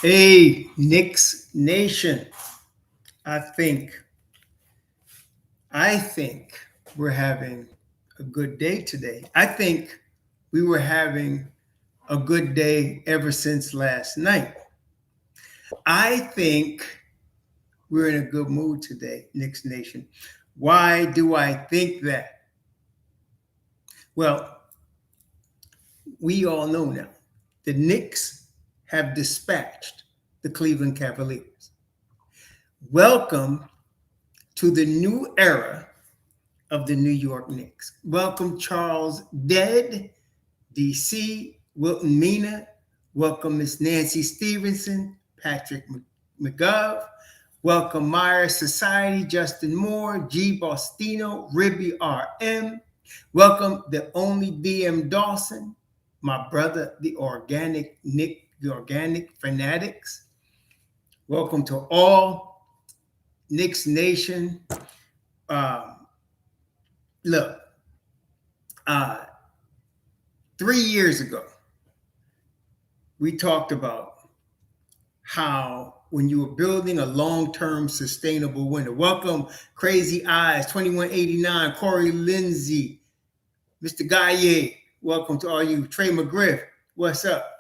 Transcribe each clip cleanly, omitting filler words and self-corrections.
Hey, Knicks Nation. I think, I think we're having a good day today. I think we were having a good day ever since last night. I think we're in a good mood today, Knicks Nation. Why do I think that? Well, we all know now the Knicks have dispatched the Cleveland Cavaliers. Welcome to the new era of the New York Knicks. Welcome, Charles Dead, DC, Wilton Mina. Welcome, Miss Nancy Stevenson, Patrick McGov. Welcome, Meyer Society, Justin Moore, G. Bostino, Ribby RM. Welcome, the only BM Dawson, my brother, the organic Nick, the organic fanatics. Welcome to all Knicks Nation. Um, Look, uh, 3 years ago, we talked about how when you were building a long-term sustainable winner, welcome Crazy Eyes, 2189, Corey Lindsay, Mr. Gaye, welcome to all you, Trey McGriff, what's up?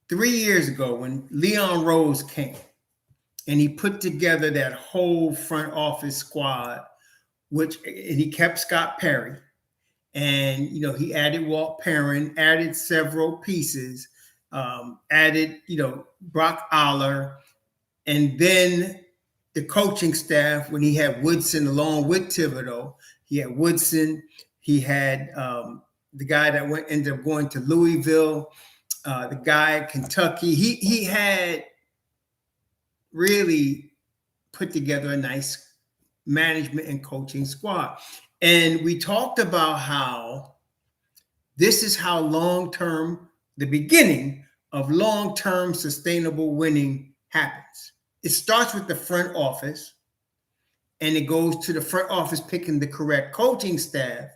3 years ago, when Leon Rose came and he put together that whole front office squad, and he kept Scott Perry, and he added Walt Perrin, added several pieces, added Brock Aller, and then the coaching staff when he had Woodson along with Thibodeau. He had Woodson, he had the guy that ended up going to Louisville, the guy at Kentucky. He had really put together a nice management and coaching squad. And we talked about how this is how long-term, the beginning of long-term sustainable winning happens. It starts with the front office, and it goes to the front office picking the correct coaching staff,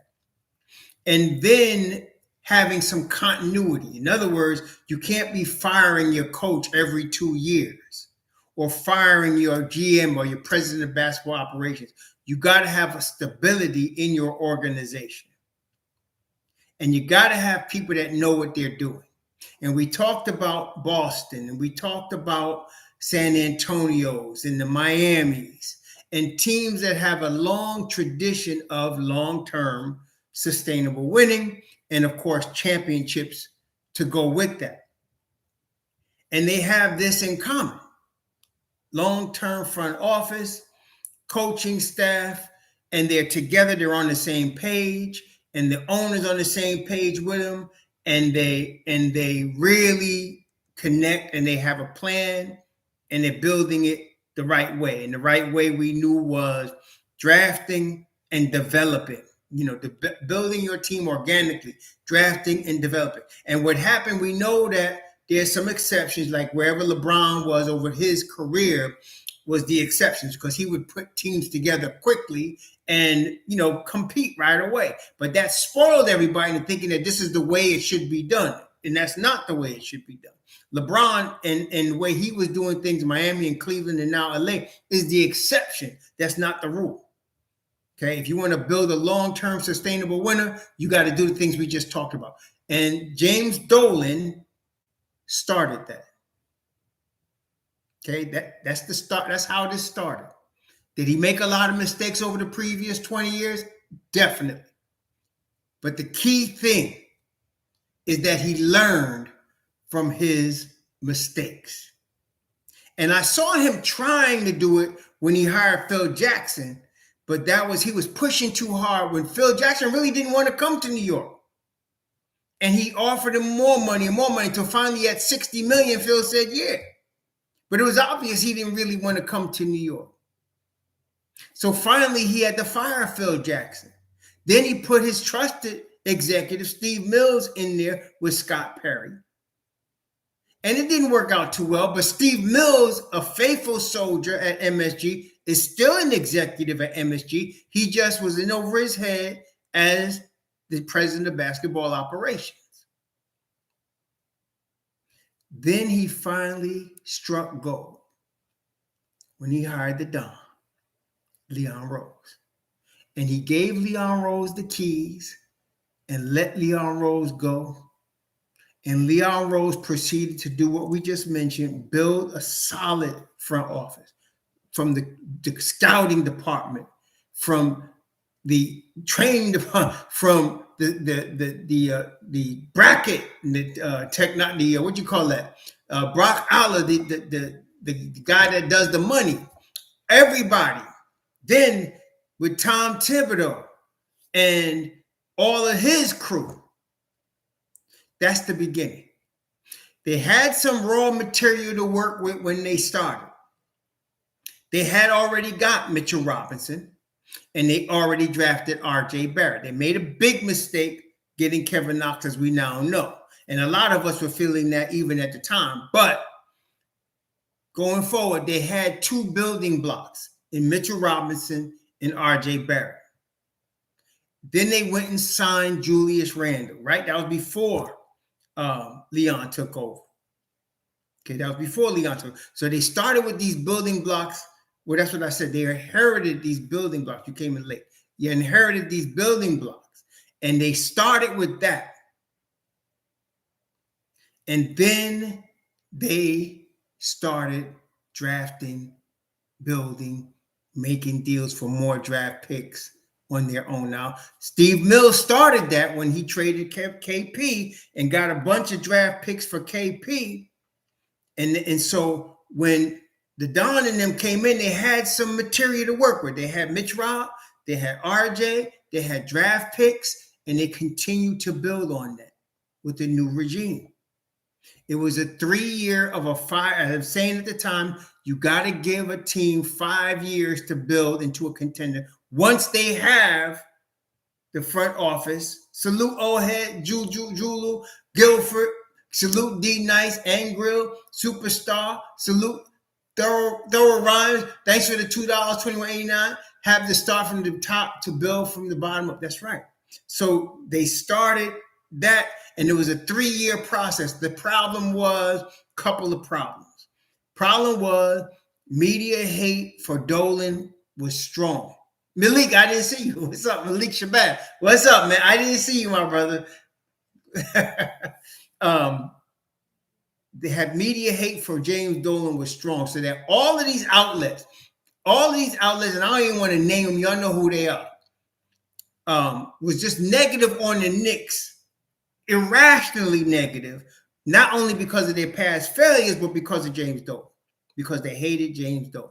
and then having some continuity. In other words, you can't be firing your coach every 2 years or firing your GM or your president of basketball operations. You got to have a stability in your organization. And you got to have people that know what they're doing. And we talked about Boston, and we talked about San Antonio's and the Miamis, and teams that have a long tradition of long-term sustainable winning, and of course, championships to go with that. And they have this in common: long-term front office, coaching staff, and they're together, they're on the same page, and the owner's on the same page with them, and they really connect, and they have a plan, and they're building it the right way. And the right way we knew was drafting and developing, building your team organically, drafting and developing. And what happened, we know that there's some exceptions, like wherever LeBron was over his career was the exceptions, because he would put teams together quickly and compete right away. But that spoiled everybody into thinking that this is the way it should be done, and that's not the way it should be done. LeBron and the way he was doing things in Miami and Cleveland and now LA is the exception. That's not the rule. Okay, if you want to build a long-term sustainable winner, you got to do the things we just talked about. And James Dolan started that. Okay, that's the start. That's how this started. Did he make a lot of mistakes over the previous 20 years? Definitely. But the key thing is that he learned from his mistakes. And I saw him trying to do it when he hired Phil Jackson, but he was pushing too hard when Phil Jackson really didn't want to come to New York. And he offered him more money until finally at $60 million, Phil said, yeah. But it was obvious he didn't really want to come to New York. So finally, he had to fire Phil Jackson. Then he put his trusted executive, Steve Mills, in there with Scott Perry. And it didn't work out too well, but Steve Mills, a faithful soldier at MSG, is still an executive at MSG. He just was in over his head as the president of basketball operations. Then he finally struck gold when he hired the Don, Leon Rose. And he gave Leon Rose the keys and let Leon Rose go. And Leon Rose proceeded to do what we just mentioned, build a solid front office from the scouting department, from the training department, from the bracket, the what you call that? Brock Aller, the guy that does the money, everybody. Then with Tom Thibodeau and all of his crew, that's the beginning. They had some raw material to work with when they started. They had already got Mitchell Robinson, and they already drafted R.J. Barrett. They made a big mistake getting Kevin Knox, as we now know. And a lot of us were feeling that even at the time. But going forward, they had two building blocks in Mitchell Robinson and R.J. Barrett. Then they went and signed Julius Randle, right? That was before Leon took over. Okay, that was before Leon took over. So they started with these building blocks. Well, that's what I said. They inherited these building blocks. You came in late. You inherited these building blocks. And they started with that. And then they started drafting, building, making deals for more draft picks on their own. Now, Steve Mills started that when he traded KP and got a bunch of draft picks for KP. And so when the Don and them came in, they had some material to work with. They had Mitch Rob, they had RJ, they had draft picks, and they continued to build on that with the new regime. It was a 3-year of a 5. As I was saying at the time, you got to give a team 5 years to build into a contender. Once they have the front office, salute Ohead, Julu, Guilford, salute D Nice, Angrill, Superstar, salute Thorough Rhymes. Thanks for the $2.21.89. Have to start from the top to build from the bottom up. That's right. So they started that, and it was a 3-year process. The problem was a couple of problems. Problem was media hate for Dolan was strong. Malik, I didn't see you. What's up, Malik Shabbat? What's up, man? I didn't see you, my brother. They had media hate for James Dolan was strong. So that all of these outlets, and I don't even want to name them, y'all know who they are, was just negative on the Knicks, irrationally negative, not only because of their past failures, but because of James Dolan, because they hated James Dolan.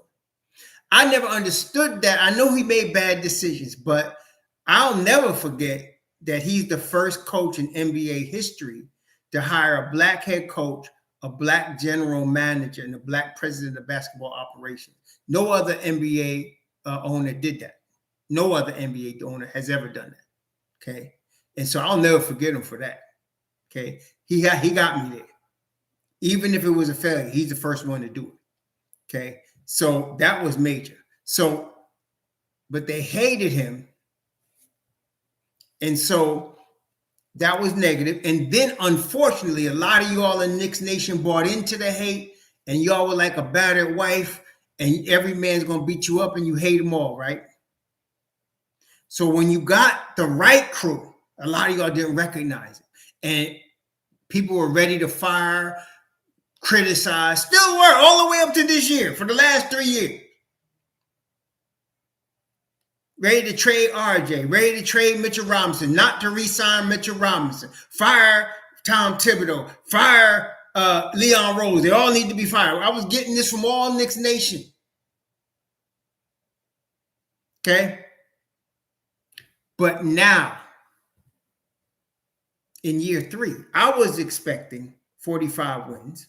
I never understood that. I know he made bad decisions, but I'll never forget that he's the first coach in NBA history to hire a black head coach, a black general manager, and a black president of basketball operations. No other NBA owner did that. No other NBA owner has ever done that. Okay. And so I'll never forget him for that. Okay. He got me there. Even if it was a failure, he's the first one to do it. Okay. So that was major. So, but they hated him. And so that was negative. And then, unfortunately, a lot of y'all in Knicks Nation bought into the hate, and y'all were like a battered wife, and every man's going to beat you up, and you hate them all, right? So when you got the right crew, a lot of y'all didn't recognize it. And people were ready to fire, criticize, still were all the way up to this year, for the last 3 years. Ready to trade RJ, ready to trade Mitchell Robinson, not to re-sign Mitchell Robinson, fire Tom Thibodeau, fire Leon Rose. They all need to be fired. I was getting this from all Knicks Nation. Okay? But now, in year 3, I was expecting 45 wins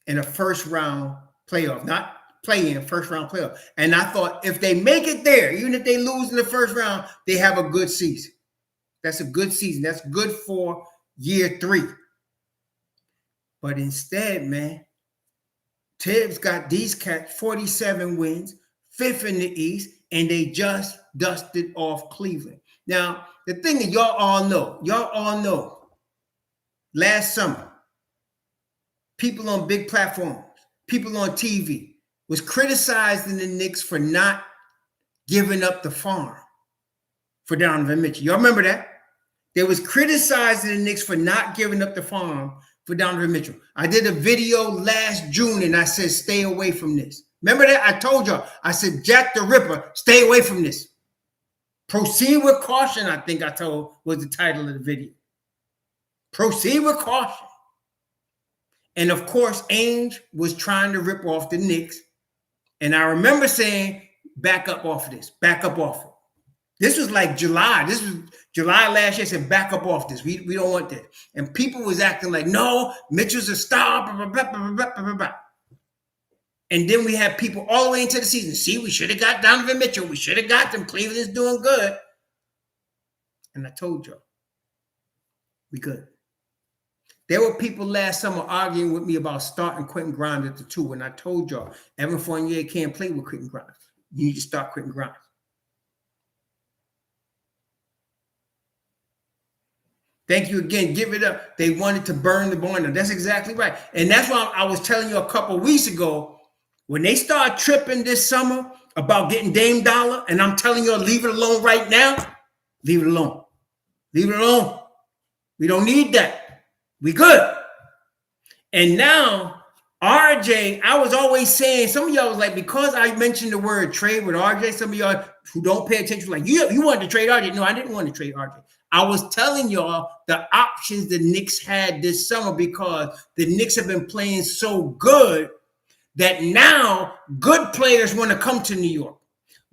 and a first-round playoff, not play-in, first-round playoff. And I thought if they make it there, even if they lose in the first round, they have a good season. That's a good season. That's good for year 3. But instead, man, Tibbs got these cats 47 wins, 5th in the East, and they just dusted off Cleveland. Now, the thing that y'all all know, last summer, people on big platforms, people on TV was criticizing the Knicks for not giving up the farm for Donovan Mitchell. Y'all remember that? They was criticizing the Knicks for not giving up the farm for Donovan Mitchell. I did a video last June and I said, stay away from this. Remember that? I told y'all. I said, Jack the Ripper, stay away from this. Proceed with caution, I think I told was the title of the video. Proceed with caution. And of course, Ainge was trying to rip off the Knicks. And I remember saying, back up off of this. Back up off it. This was like July. This was July last year. I said, back up off this. We don't want this. And people was acting like, no, Mitchell's a star. Blah, blah, blah, blah, blah, blah. And then we had people all the way into the season. See, we should have got Donovan Mitchell. We should have got them. Cleveland's doing good. And I told y'all, we good. There were people last summer arguing with me about starting Quentin Grimes at the 2. And I told y'all, Evan Fournier can't play with Quentin Grimes. You need to start Quentin Grimes. Thank you again. Give it up. They wanted to burn the barn. That's exactly right. And that's why I was telling you a couple of weeks ago, when they start tripping this summer about getting Dame Dollar, and I'm telling you, leave it alone right now. Leave it alone. Leave it alone. We don't need that. We good. And now, RJ, I was always saying, some of y'all was like, because I mentioned the word trade with RJ, some of y'all who don't pay attention, like, you wanted to trade RJ. No, I didn't want to trade RJ. I was telling y'all the options the Knicks had this summer because the Knicks have been playing so good that now good players want to come to New York.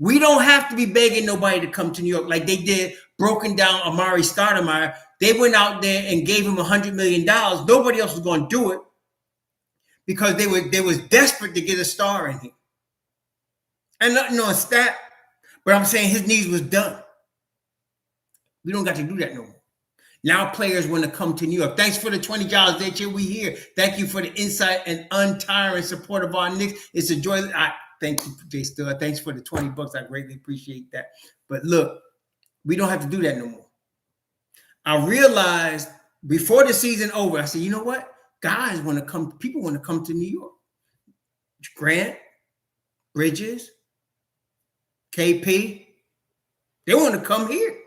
We don't have to be begging nobody to come to New York like they did, broken down Amari Stoudemire. They went out there and gave him $100 million. Nobody else was going to do it because they was desperate to get a star in here. And nothing on stat, but I'm saying his needs was done. We don't got to do that no more. Now players want to come to New York. Thanks for the $20, HJ. We here. Thank you for the insight and untiring support of our Knicks. It's a joy. Thank you, Jay Still. Thanks for the $20. I greatly appreciate that. But look, we don't have to do that no more. I realized before the season over, I said, you know what? Guys want to come. People want to come to New York. Grant, Bridges, KP, they want to come here.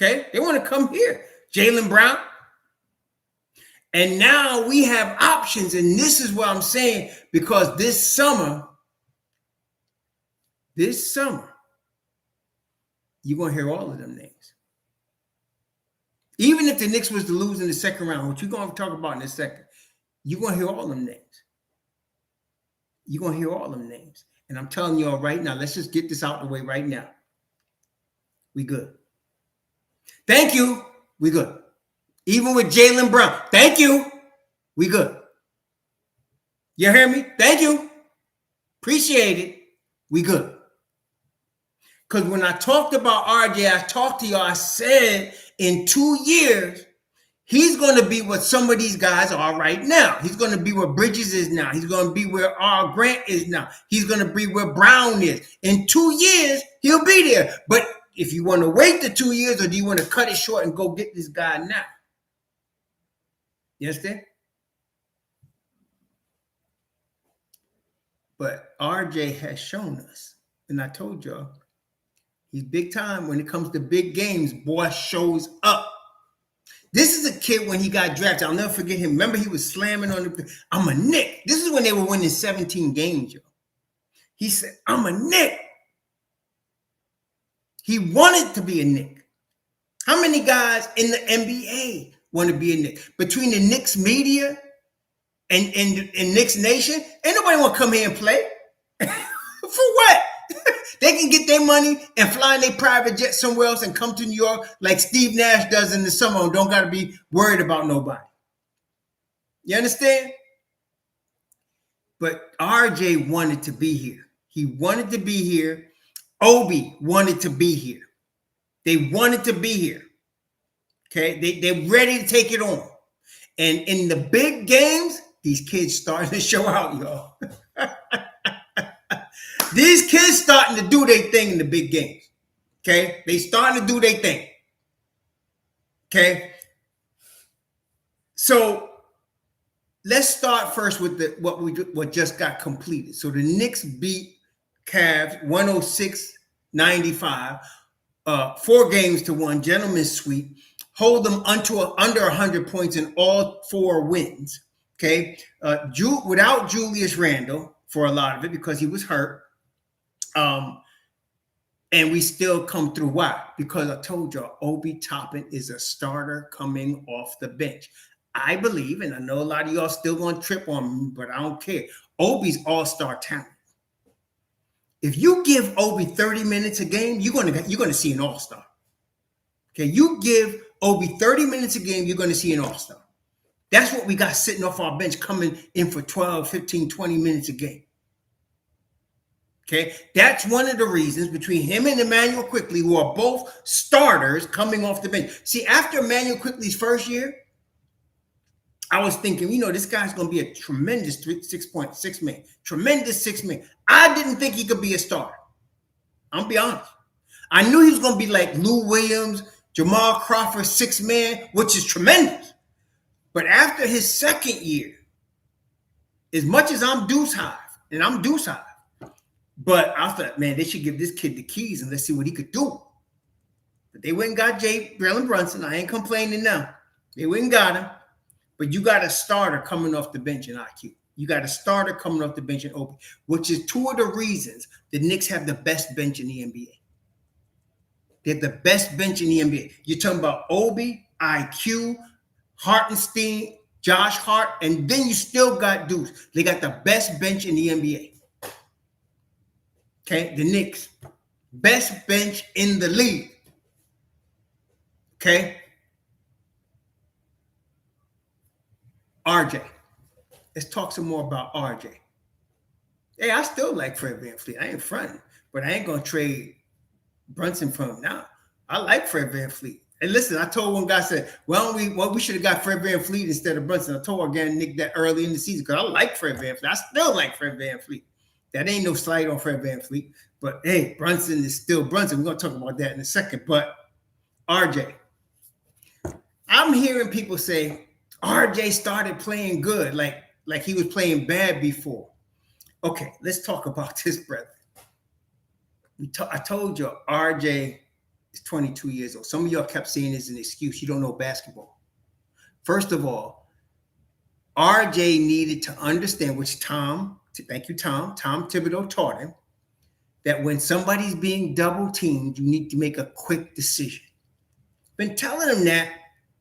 Okay, they want to come here. Jaylen Brown. And now we have options. And this is what I'm saying, because this summer, you're going to hear all of them names. Even if the Knicks was to lose in the second round, which you're going to talk about in a second, you're going to hear all of them names. You're going to hear all of them names. And I'm telling you all right now, let's just get this out the way right now. We good. Thank you. We good. Even with Jaylen Brown. Thank you. We good. You hear me? Thank you. Appreciate it. We good. Because when I talked about RJ, I talked to y'all, I said in 2 years, he's going to be what some of these guys are right now. He's going to be where Bridges is now. He's going to be where R. Grant is now. He's going to be where Brown is. In 2 years, he'll be there. But if you want to wait the 2 years, or do you want to cut it short and go get this guy now? You understand? But RJ has shown us, and I told y'all, he's big time when it comes to big games. Boy shows up. This is a kid when he got drafted. I'll never forget him. Remember, he was slamming on the, I'm a Knick. This is when they were winning 17 games, yo. He said, I'm a Knick. He wanted to be a Knick. How many guys in the NBA want to be a Knick? Between the Knicks media and Knicks Nation, ain't nobody want to come here and play. For what? They can get their money and fly in their private jet somewhere else and come to New York like Steve Nash does in the summer and don't got to be worried about nobody. You understand? But RJ wanted to be here. He wanted to be here. Obi wanted to be here. They wanted to be here. Okay? They're ready to take it on. And in the big games, these kids starting to show out, y'all. These kids starting to do their thing in the big games. Okay? They starting to do their thing. Okay? So let's start first with what just got completed. So the Knicks beat Cavs 106-95, 4-1, gentleman's sweep. Hold them under 100 points in all 4 wins. Okay, without Julius Randle for a lot of it because he was hurt. And we still come through. Why? Because I told you, Obi Toppin is a starter coming off the bench. I believe, and I know a lot of y'all still going to trip on me, but I don't care. Obi's all-star talent. If you give Obi 30 minutes a game, you're going to see an all-star. Okay, you give Obi 30 minutes a game, you're going to see an all-star. That's what we got sitting off our bench coming in for 12, 15, 20 minutes a game. Okay, that's one of the reasons between him and Emmanuel Quickley, who are both starters coming off the bench. See, after Emmanuel Quickley's first year, I was thinking, this guy's going to be a tremendous 6.6 man, tremendous 6 man. I didn't think he could be a starter. I'll be honest. I knew he was going to be like Lou Williams, Jamal Crawford, 6 man, which is tremendous. But after his second year, as much as I'm Deuce Hive, and I'm Deuce Hive, but I thought, man, they should give this kid the keys and let's see what he could do. But they went and got Jalen Brunson. I ain't complaining now. They went and got him. But you got a starter coming off the bench in IQ. You got a starter coming off the bench in Obi, which is 2 of the reasons the Knicks have the best bench in the NBA. They have the best bench in the NBA. You're talking about Obi, IQ, Hartenstein, Josh Hart, and then you still got Deuce. They got the best bench in the NBA. Okay, the Knicks, best bench in the league. Okay. RJ. Let's talk some more about RJ. Hey, I still like Fred VanVleet. I ain't fronting, but I ain't going to trade Brunson from him now. I like Fred VanVleet. And listen, I told one guy, said, we should have got Fred VanVleet instead of Brunson. I told again Nick that early in the season because I like Fred VanVleet. I still like Fred VanVleet. That ain't no slight on Fred VanVleet. But, hey, Brunson is still Brunson. We're going to talk about that in a second. But RJ, I'm hearing people say RJ started playing good, like he was playing bad before. Okay, let's talk about this, brother. I told you RJ is 22 years old. Some of y'all kept saying this as an excuse. You don't know basketball. First of all, RJ needed to understand, which thank you, Tom Thibodeau taught him, that when somebody's being double teamed, you need to make a quick decision. Been telling him that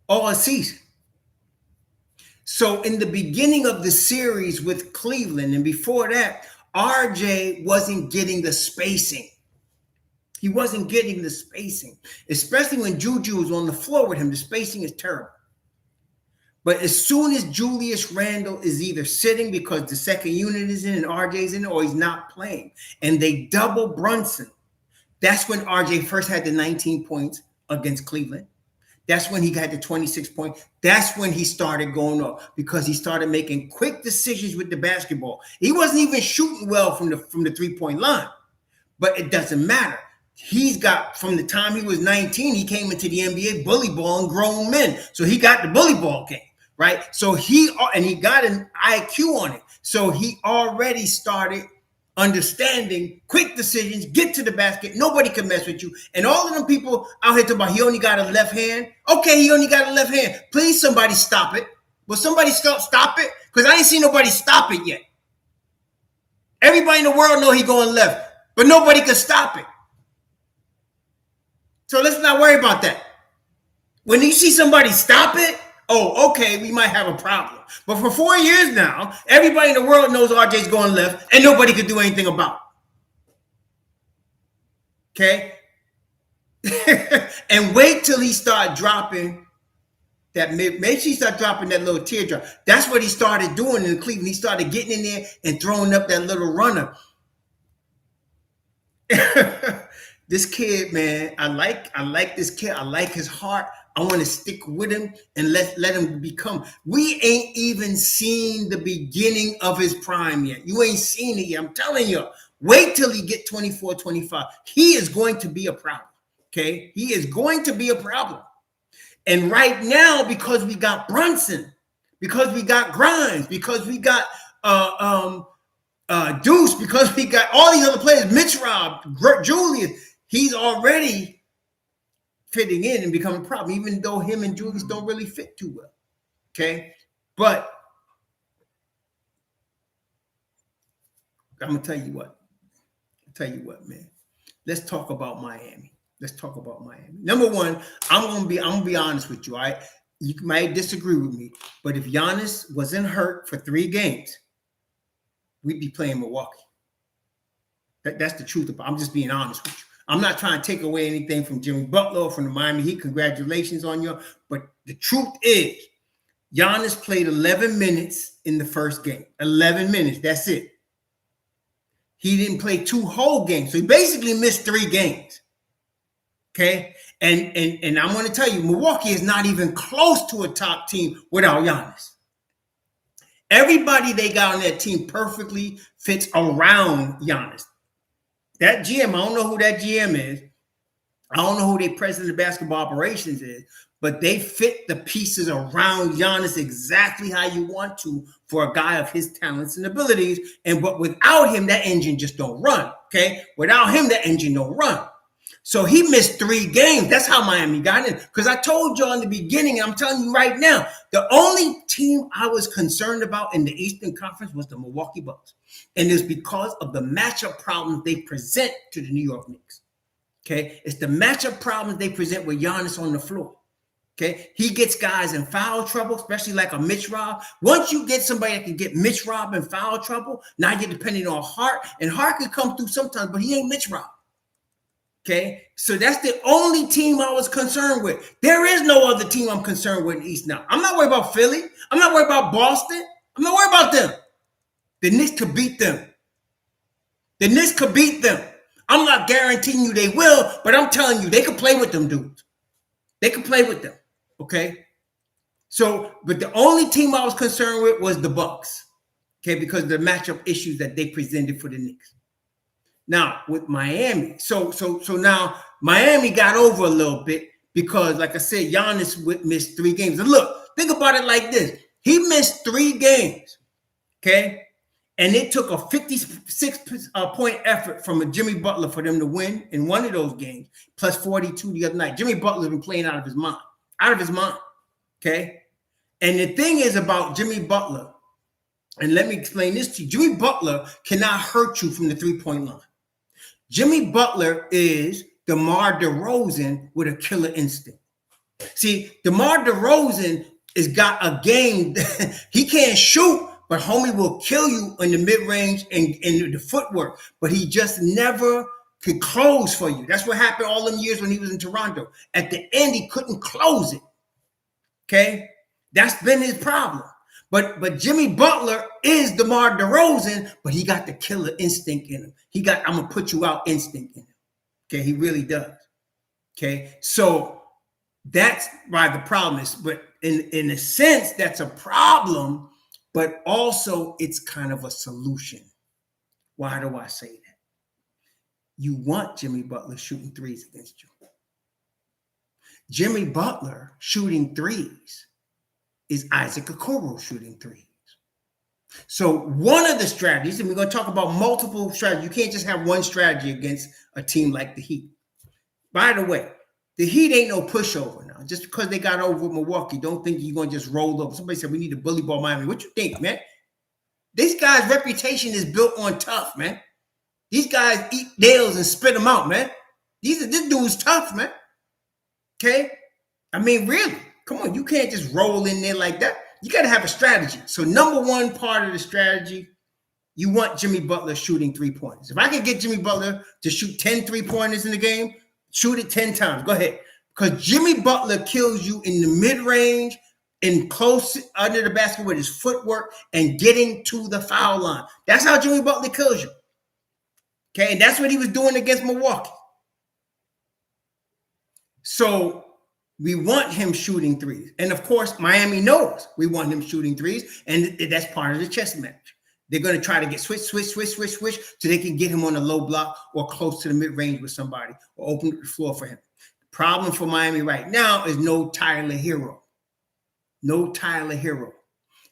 all season. So in the beginning of the series with Cleveland and before that, RJ wasn't getting the spacing. He wasn't getting the spacing, especially when Juju was on the floor with him. The spacing is terrible. But as soon as Julius Randle is either sitting because the second unit is in and RJ's in, or he's not playing, and they double Brunson, that's when RJ first had the 19 points against Cleveland. That's when he got the 26 points. That's when he started going up because he started making quick decisions with the basketball. He wasn't even shooting well from the 3-point line, but it doesn't matter. He's got, from the time he was 19, he came into the NBA bully ball and grown men. So he got the bully ball game, right? So he got an IQ on it. So he already started understanding quick decisions, get to the basket. Nobody can mess with you. And all of them people out here talking about he only got a left hand. Okay, he only got a left hand. Please, somebody stop it. Will somebody stop it? Because I ain't seen nobody stop it yet. Everybody in the world know he going left, but nobody can stop it. So let's not worry about that. When you see somebody stop it, oh, okay, we might have a problem. But for 4 years now, everybody in the world knows RJ's going left, and nobody could do anything about it. Okay? And wait till he start dropping that make sure he start dropping that little teardrop. That's what he started doing in Cleveland. He started getting in there and throwing up that little runner. This kid, man, I like this kid. I like his heart. I want to stick with him and let him become. We ain't even seen the beginning of his prime yet. You ain't seen it yet. I'm telling you. Wait till he get 24, 25. He is going to be a problem. Okay? He is going to be a problem. And right now, because we got Brunson, because we got Grimes, because we got Deuce, because we got all these other players, Mitch Rob, Julius. He's already fitting in and becoming a problem, even though him and Julius don't really fit too well. Okay, but I'm gonna tell you what. Man. Let's talk about Miami. Number one, I'm gonna be honest with you. All right, you might disagree with me, but if Giannis wasn't hurt for 3 games, we'd be playing Milwaukee. That's the truth about it. I'm just being honest with you. I'm not trying to take away anything from Jimmy Butler or from the Miami Heat. Congratulations on you. But the truth is, Giannis played 11 minutes in the first game. 11 minutes. That's it. He didn't play 2 whole games. So he basically missed 3 games. Okay? And I want to tell you, Milwaukee is not even close to a top team without Giannis. Everybody they got on that team perfectly fits around Giannis. That GM, I don't know who that GM is. I don't know who their president of basketball operations is, but they fit the pieces around Giannis exactly how you want to for a guy of his talents and abilities. But without him, that engine just don't run. Okay, without him, that engine don't run. So he missed 3 games. That's how Miami got in. Because I told you in the beginning, and I'm telling you right now, the only team I was concerned about in the Eastern Conference was the Milwaukee Bucks. And it's because of the matchup problems they present to the New York Knicks. Okay, it's the matchup problems they present with Giannis on the floor. Okay, he gets guys in foul trouble, especially like a Mitch Rob. Once you get somebody that can get Mitch Rob in foul trouble, now you're depending on Hart, and Hart can come through sometimes, but he ain't Mitch Rob. Okay, so that's the only team I was concerned with. There is no other team I'm concerned with in the East now. I'm not worried about Philly. I'm not worried about Boston. I'm not worried about them. The Knicks could beat them. I'm not guaranteeing you they will, but I'm telling you, they could play with them dudes. They could play with them, okay? So, but the only team I was concerned with was the Bucks, okay, because of the matchup issues that they presented for the Knicks. Now, with Miami, so now Miami got over a little bit because, like I said, Giannis missed 3 games. And look, think about it like this. He missed 3 games, okay? And it took a 56-point effort from a Jimmy Butler for them to win in one of those games, plus 42 the other night. Jimmy Butler's been playing out of his mind, okay? And the thing is about Jimmy Butler, and let me explain this to you. Jimmy Butler cannot hurt you from the 3-point line. Jimmy Butler is DeMar DeRozan with a killer instinct. See, DeMar DeRozan has got a game. He can't shoot, but homie will kill you in the mid-range and the footwork. But he just never could close for you. That's what happened all them years when he was in Toronto. At the end, he couldn't close it. Okay? That's been his problem. But Jimmy Butler is DeMar DeRozan, but he got the killer instinct in him. He got, I'm going to put you out instinct in him. Okay? He really does. Okay? So that's why the problem is. But in a sense, that's a problem, but also it's kind of a solution. Why do I say that? You want Jimmy Butler shooting threes against you. Jimmy Butler shooting threes is Isaac Okoro shooting threes. So one of the strategies, and we're going to talk about multiple strategies. You can't just have one strategy against a team like the Heat. By the way, the Heat ain't no pushover now. Just because they got over Milwaukee, don't think you're going to just roll over. Somebody said we need to bully ball Miami. What you think, man? This guy's reputation is built on tough, man. These guys eat nails and spit them out, man. This dude's tough, man. Okay? I mean, really. Come on, you can't just roll in there like that. You got to have a strategy. So number one part of the strategy, you want Jimmy Butler shooting 3-pointers. If I can get Jimmy Butler to shoot 10 3-pointers in the game, shoot it 10 times. Go ahead. Because Jimmy Butler kills you in the mid-range and close under the basket with his footwork and getting to the foul line. That's how Jimmy Butler kills you. Okay, and that's what he was doing against Milwaukee. So we want him shooting threes. And of course, Miami knows we want him shooting threes. And that's part of the chess match. They're going to try to get switch, so they can get him on a low block or close to the mid-range with somebody or open the floor for him. The problem for Miami right now is no Tyler Hero.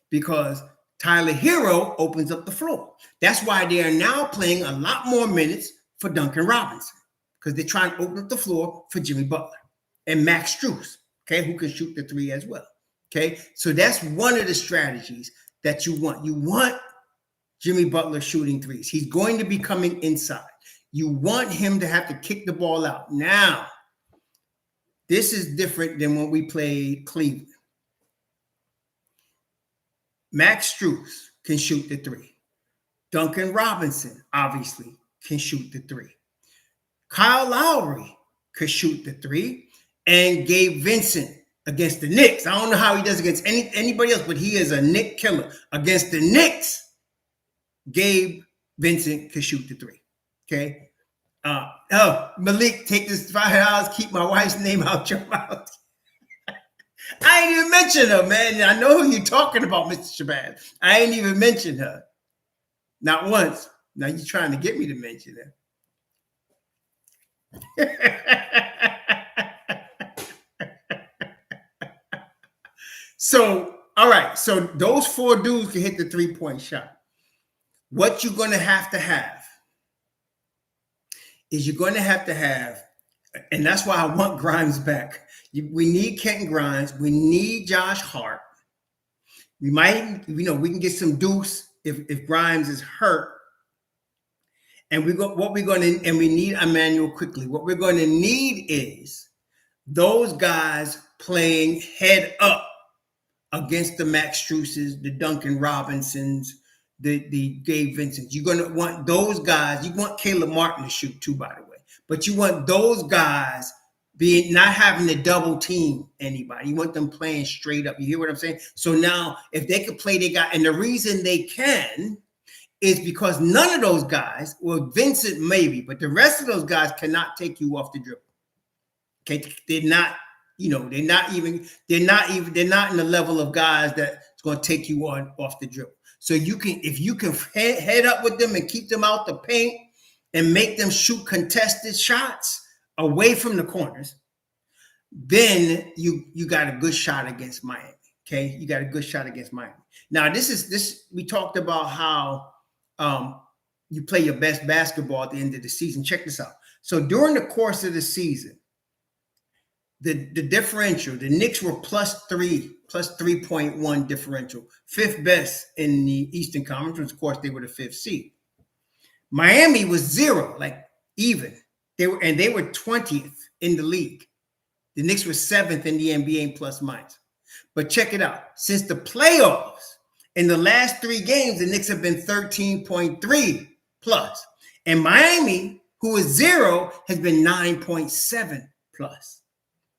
because Tyler Hero opens up the floor. That's why they are now playing a lot more minutes for Duncan Robinson, because they're trying to open up the floor for Jimmy Butler and Max Strus, okay, who can shoot the three as well. Okay, so that's one of the strategies that you want. You want Jimmy Butler shooting threes. He's going to be coming inside. You want him to have to kick the ball out. Now, this is different than when we played Cleveland. Max Strus can shoot the three. Duncan Robinson, obviously, can shoot the three. Kyle Lowry could shoot the three. And Gabe Vincent against the Knicks. I don't know how he does against anybody else, but he is a Knick killer. Against the Knicks, Gabe Vincent could shoot the three. Okay. Malik, take this $5, keep my wife's name out your mouth. I ain't even mentioned her, man. I know who you're talking about, Mr. Shabazz. I ain't even mentioned her. Not once. Now you're trying to get me to mention her. So, all right. So those four dudes can hit the three-point shot. What you're going to have is you're going to have, and that's why I want Grimes back. We need Kenton Grimes. We need Josh Hart. We might, we can get some Deuce if Grimes is hurt. And we need Emmanuel quickly. What we're going to need is those guys playing head up against the Max Struses, the Duncan Robinsons, the Gabe Vincents. You're going to want those guys. You want Caleb Martin to shoot too, by the way. But you want those guys not having to double team anybody. You want them playing straight up. You hear what I'm saying? So now, if they could play, they got, and the reason they can is because none of those guys, well, Vincent maybe, but the rest of those guys cannot take you off the dribble. Okay, they're not in the level of guys that's going to take you off the dribble. So if you can head up with them and keep them out the paint and make them shoot contested shots away from the corners, then you got a good shot against Miami. Okay, you got a good shot against Miami. Now we talked about how you play your best basketball at the end of the season. Check this out. So during the course of the season, the differential, the Knicks were plus 3.1 differential, fifth best in the Eastern Conference. Of course, they were the fifth seed. Miami was 0, like even. They were 20th in the league. The Knicks were 7th in the NBA in plus minus. But check it out. Since the playoffs, in the last 3 games, the Knicks have been 13.3 plus. And Miami, who is 0, has been 9.7 plus.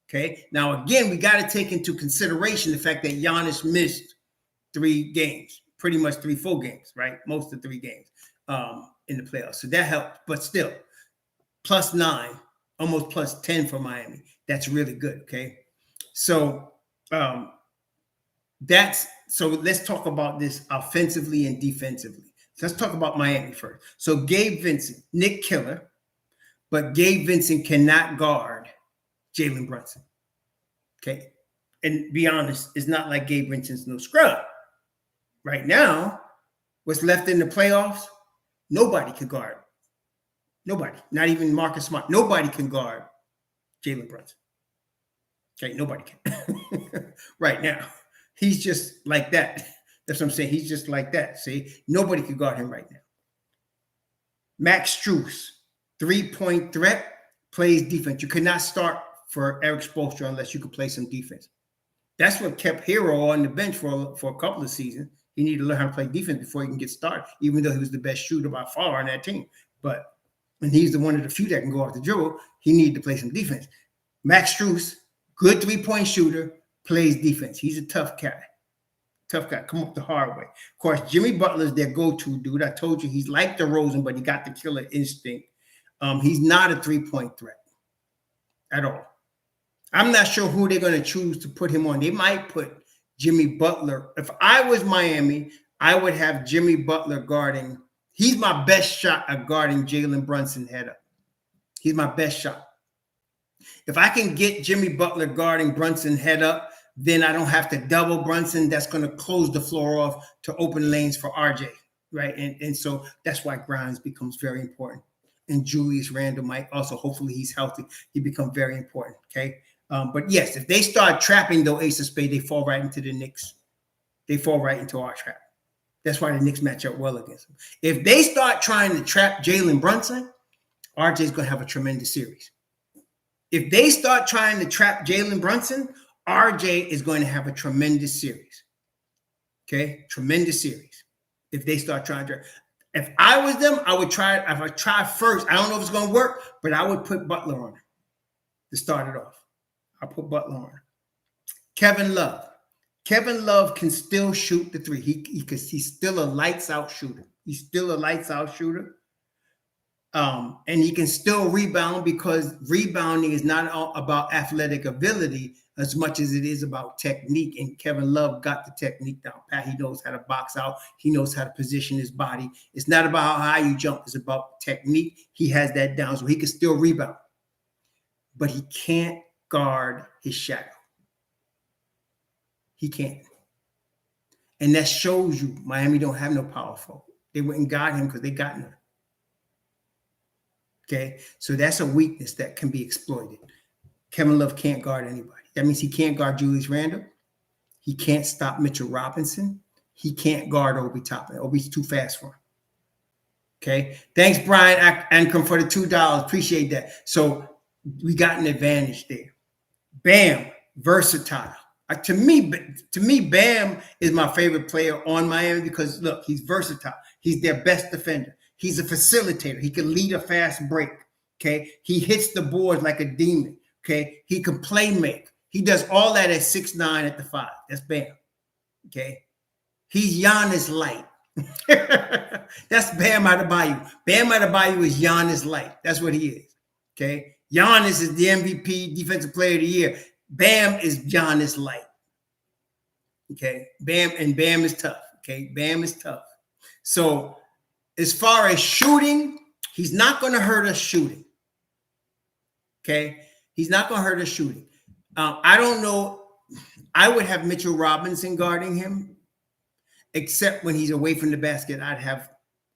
Okay. Now, again, we got to take into consideration the fact that Giannis missed 3 games, pretty much 3 full games, right? Most of 3 games in the playoffs. So that helped. But still, plus 9, almost plus 10 for Miami. That's really good. Okay. So let's talk about this offensively and defensively. So let's talk about Miami first. So Gabe Vincent, Knick killer, but Gabe Vincent cannot guard Jalen Brunson. Okay. And be honest, it's not like Gabe Vincent's no scrub. Right now, what's left in the playoffs, nobody can guard. Nobody, not even Marcus Smart. Nobody can guard Jalen Brunson. Okay, nobody can. Right now. He's just like that. That's what I'm saying. He's just like that. See, nobody can guard him right now. Max Strus, 3-point threat, plays defense. You cannot start for Eric Spoelstra unless you can play some defense. That's what kept Hero on the bench for a couple of seasons. He needed to learn how to play defense before he can get started, even though he was the best shooter by far on that team. But when he's the one of the few that can go off the dribble, he needed to play some defense. Max Strus, good 3-point shooter, plays defense. He's a tough guy. Tough guy. Come up the hard way. Of course, Jimmy Butler's their go-to dude. I told you he's like DeRozan, but he got the killer instinct. He's not a 3-point threat at all. I'm not sure who they're going to choose to put him on. They might put Jimmy Butler. If I was Miami, I would have Jimmy Butler guarding. He's my best shot at guarding Jalen Brunson head up. He's my best shot. If I can get Jimmy Butler guarding Brunson head up, then I don't have to double Brunson. That's going to close the floor off to open lanes for RJ, right? And so that's why Grimes becomes very important. And Julius Randle might also, hopefully he's healthy, he becomes very important, okay? But yes, if they start trapping the ace of spades, they fall right into the Knicks. They fall right into our trap. That's why the Knicks match up well against them. If they start trying to trap Jalen Brunson, RJ's going to have a tremendous series. If they start trying to trap Jalen Brunson, RJ is going to have a tremendous series. Okay? Tremendous series. If they start trying to. If I was them, I would try. If I try first, I don't know if it's going to work, but I would put Butler on it to start it off. I'll put Butler on it. Kevin Love. Kevin Love can still shoot the three. He's still a lights out shooter. He's still a lights out shooter. And he can still rebound, because rebounding is not all about athletic ability as much as it is about technique. And Kevin Love got the technique down pat. He knows how to box out. He knows how to position his body. It's not about how high you jump. It's about technique. He has that down, so he can still rebound. But he can't guard his shadow. He can't. And that shows you Miami don't have no power forward. They wouldn't guard him because they got none. Okay, so that's a weakness that can be exploited. Kevin Love can't guard anybody. That means he can't guard Julius Randle. He can't stop Mitchell Robinson. He can't guard Obi Toppin. Obi's too fast for him. Okay, thanks, Brian Ancrum, for the $2. Appreciate that. So we got an advantage there. Bam, versatile. To me, Bam is my favorite player on Miami because, look, he's versatile. He's their best defender. He's a facilitator. He can lead a fast break, okay? He hits the boards like a demon, okay? He can play make. He does all that at 6'9" at the 5. That's Bam, okay? He's Giannis light. That's Bam Adebayo. Bam Adebayo is Giannis light. That's what he is, okay? Giannis is the MVP, Defensive Player of the Year. Bam is Giannis light, okay? Bam is tough, okay? Bam is tough. So as far as shooting, he's not going to hurt us shooting. Okay? He's not going to hurt us shooting. I don't know. I would have Mitchell Robinson guarding him, except when he's away from the basket, I'd have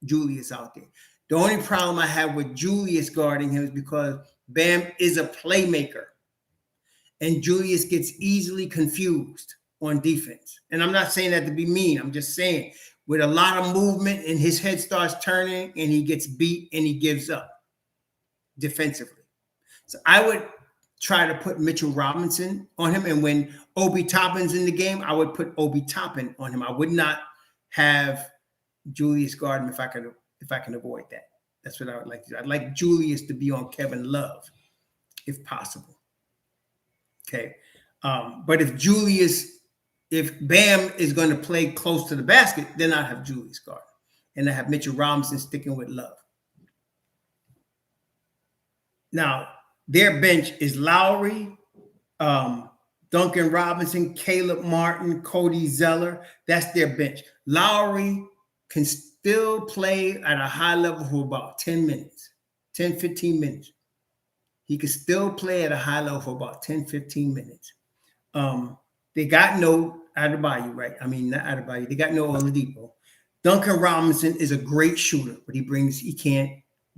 Julius out there. The only problem I have with Julius guarding him is because Bam is a playmaker, and Julius gets easily confused on defense. And I'm not saying that to be mean. I'm just saying, with a lot of movement and his head starts turning and he gets beat and he gives up defensively. So I would try to put Mitchell Robinson on him. And when Obi Toppin's in the game, I would put Obi Toppin on him. I would not have Julius guard him if I can avoid that. That's what I would like to do. I'd like Julius to be on Kevin Love if possible. Okay. But if Bam is going to play close to the basket, then I have Julius guard. And I have Mitchell Robinson sticking with Love. Now, their bench is Lowry, Duncan Robinson, Caleb Martin, Cody Zeller. That's their bench. Lowry can still play at a high level for about 10 minutes, 10, 15 minutes. He can still play at a high level for about 10, 15 minutes. They got no Adebayo, right? I mean, not Adebayo. They got no Oladipo. Duncan Robinson is a great shooter, but he can't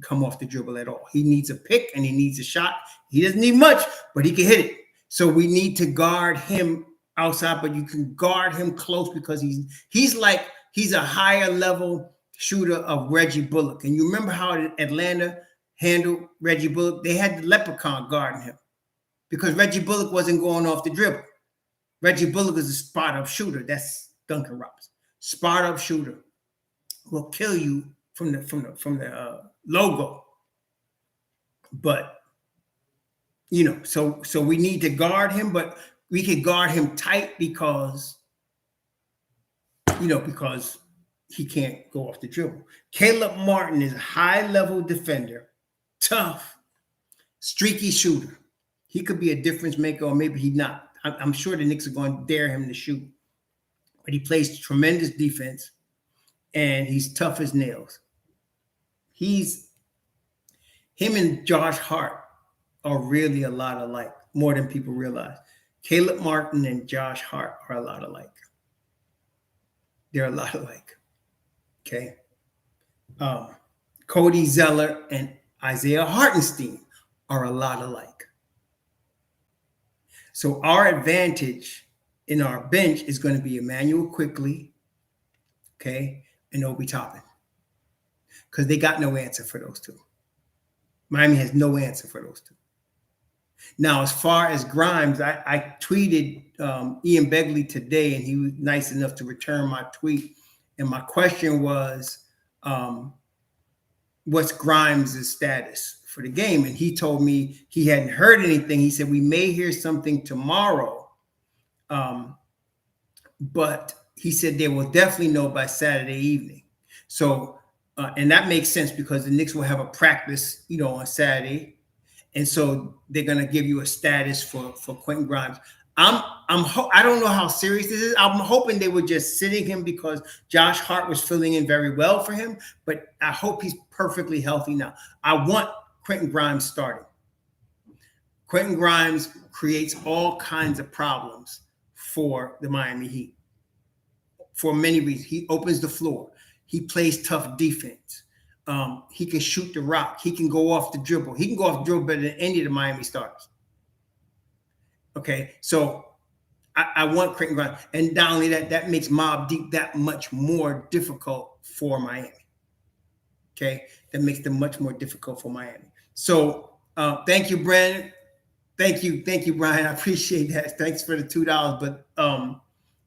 come off the dribble at all. He needs a pick and he needs a shot. He doesn't need much, but he can hit it. So we need to guard him outside, but you can guard him close because he's a higher level shooter of Reggie Bullock. And you remember how Atlanta handled Reggie Bullock? They had the leprechaun guarding him because Reggie Bullock wasn't going off the dribble. Reggie Bullock is a spot-up shooter. That's Duncan Robinson. Spot-up shooter will kill you from the logo. But so we need to guard him, but we can guard him tight because he can't go off the dribble. Caleb Martin is a high-level defender, tough, streaky shooter. He could be a difference maker, or maybe he's not. I'm sure the Knicks are going to dare him to shoot. But he plays tremendous defense, and he's tough as nails. Him and Josh Hart are really a lot alike, more than people realize. Caleb Martin and Josh Hart are a lot alike. They're a lot alike. Okay. Cody Zeller and Isaiah Hartenstein are a lot alike. So our advantage in our bench is going to be Emmanuel Quickly, okay, and Obi Toppin, because they got no answer for those two. Miami has no answer for those two. Now, as far as Grimes, I tweeted Ian Begley today, and he was nice enough to return my tweet. And my question was, what's Grimes' status for the game? And he told me he hadn't heard anything. He said, we may hear something tomorrow. But he said they will definitely know by Saturday evening. So, and that makes sense because the Knicks will have a practice, on Saturday. And so they're going to give you a status for Quentin Grimes. I don't know how serious this is. I'm hoping they were just sitting him because Josh Hart was filling in very well for him, but I hope he's perfectly healthy now. I want Quentin Grimes starting. Quentin Grimes creates all kinds of problems for the Miami Heat for many reasons. He opens the floor. He plays tough defense. He can shoot the rock. He can go off the dribble. He can go off the dribble better than any of the Miami starters. Okay, so I want Quentin Grimes. And not only that makes Mobb Deep that much more difficult for Miami. Okay, that makes them much more difficult for Miami. So thank you, Brandon. Thank you, Brian. I appreciate that. Thanks for the $2. But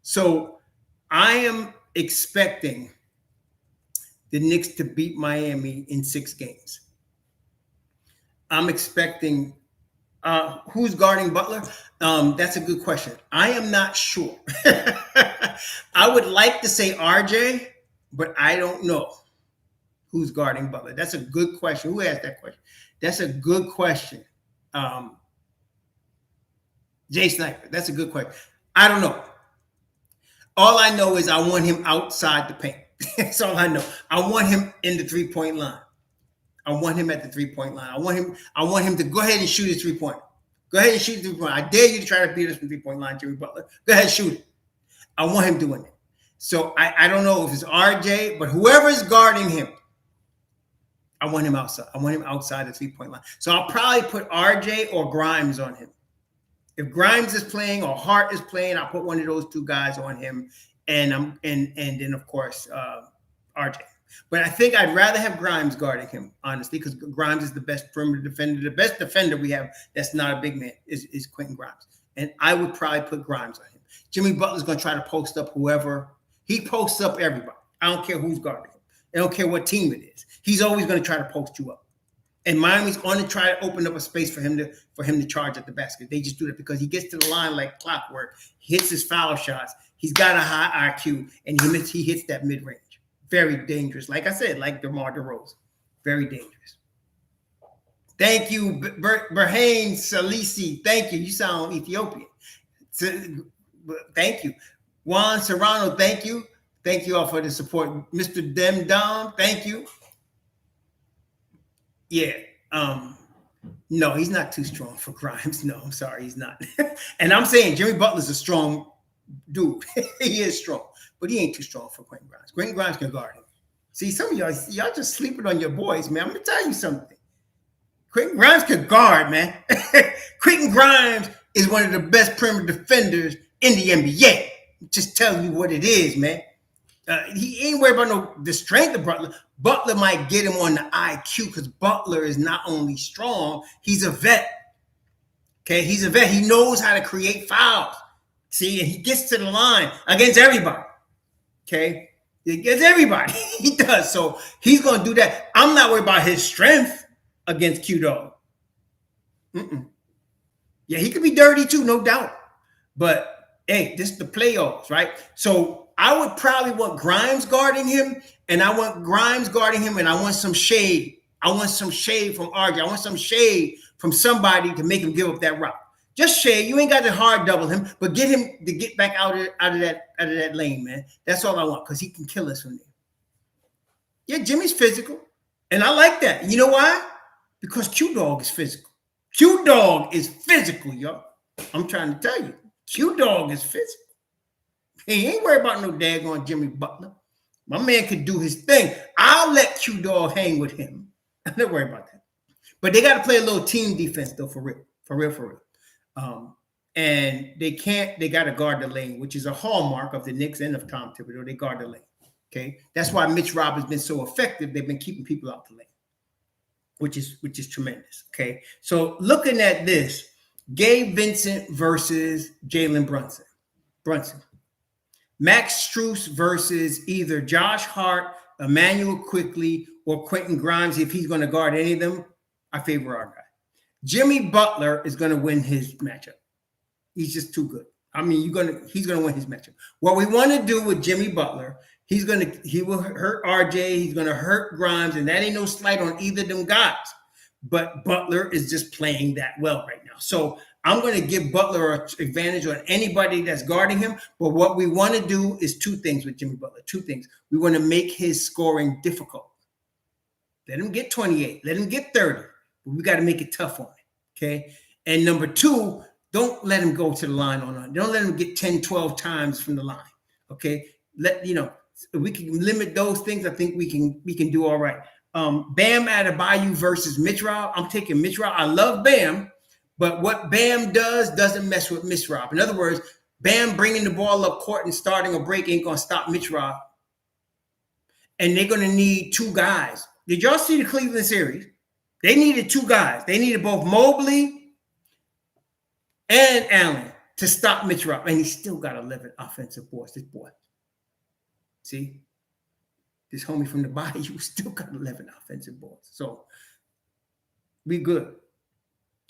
so I am expecting the Knicks to beat Miami in 6 games. I'm expecting who's guarding Butler? That's a good question. I am not sure. I would like to say RJ, but I don't know who's guarding Butler. That's a good question. Who asked that question? That's a good question. Jay Sniper. That's a good question. I don't know. All I know is I want him outside the paint. That's all I know. I want him in the 3-point line. I want him at the 3-point line. I want him to go ahead and shoot his 3-point. Go ahead and shoot the 3-point. I dare you to try to beat us from 3-point line, Jimmy Butler. Go ahead and shoot it. I want him doing it. So I don't know if it's RJ, but whoever is guarding him, I want him outside. I want him outside the 3-point line. So I'll probably put RJ or Grimes on him. If Grimes is playing or Hart is playing, I'll put one of those two guys on him. And then of course RJ. But I think I'd rather have Grimes guarding him, honestly, because Grimes is the best perimeter defender. The best defender we have that's not a big man is Quentin Grimes. And I would probably put Grimes on him. Jimmy Butler's going to try to post up whoever. He posts up everybody. I don't care who's guarding him. I don't care what team it is. He's always going to try to post you up. And Miami's going to try to open up a space for him to charge at the basket. They just do that because he gets to the line like clockwork. He hits his foul shots. He's got a high IQ, and he hits that mid-range. Very dangerous. Like I said, like DeMar DeRozan. Very dangerous. Thank you, Berhane Salisi. Thank you. You sound Ethiopian. Thank you. Juan Serrano, thank you. Thank you all for the support. Mr. Demdom, thank you. Yeah. No, he's not too strong for Grimes. No, I'm sorry, he's not. And I'm saying Jimmy Butler's a strong dude. He is strong, but he ain't too strong for Quentin Grimes. Quentin Grimes can guard him. See, some of y'all just sleeping on your boys, man. I'm gonna tell you something. Quentin Grimes can guard, man. Quentin Grimes is one of the best perimeter defenders in the NBA. Just telling you what it is, man. He ain't worried about the strength of Butler. Butler might get him on the IQ because Butler is not only strong, he's a vet. Okay, he's a vet. He knows how to create fouls. See, and he gets to the line against everybody. Okay, against everybody. He does. So he's going to do that. I'm not worried about his strength against Q-Dog. Yeah, he could be dirty too, no doubt. But hey, this is the playoffs, right? So I would probably want Grimes guarding him, and I want Grimes guarding him, and I want some shade. I want some shade from RJ. I want some shade from somebody to make him give up that rock. Just shade. You ain't got to hard double him, but get him to get back out of that lane, man. That's all I want because he can kill us from there. Yeah, Jimmy's physical, and I like that. You know why? Because Q-Dog is physical. Q-Dog is physical, y'all. I'm trying to tell you. Q-Dog is physical. He ain't worried about no daggone Jimmy Butler. My man could do his thing. I'll let Q-Dog hang with him. I'm not worried about that. But they got to play a little team defense, though, for real. And they got to guard the lane, which is a hallmark of the Knicks and of Tom Thibodeau. They guard the lane. Okay. That's why Mitch Rob has been so effective. They've been keeping people out the lane, which is tremendous. Okay. So looking at this, Gabe Vincent versus Jalen Brunson. Max Strus versus either Josh Hart, Emmanuel Quickly, or Quentin Grimes. If he's going to guard any of them, I favor our guy. Jimmy Butler is going to win his matchup. He's just too good. I mean, he's going to win his matchup. What we want to do with Jimmy Butler, he will hurt RJ. He's going to hurt Grimes, and that ain't no slight on either of them guys. But Butler is just playing that well right now. So I'm going to give Butler an advantage on anybody that's guarding him. But what we want to do is two things with Jimmy Butler. Two things. We want to make his scoring difficult. Let him get 28. Let him get 30. But we got to make it tough on him. Okay. And number two, don't let him go to the line on. Don't let him get 10, 12 times from the line. Okay. We can limit those things. I think we can do all right. Bam Adebayo versus Mitch Rob. I'm taking Mitch Rob. I love Bam, but what Bam doesn't mess with Mitch Rob. In other words, Bam bringing the ball up court and starting a break ain't going to stop Mitch Rob. And they're going to need two guys. Did y'all see the Cleveland series? They needed two guys. They needed both Mobley and Allen to stop Mitch Rob. And he still got 11 offensive boards, this boy. See? This homie from the Bayou still got 11 offensive boards. So we good.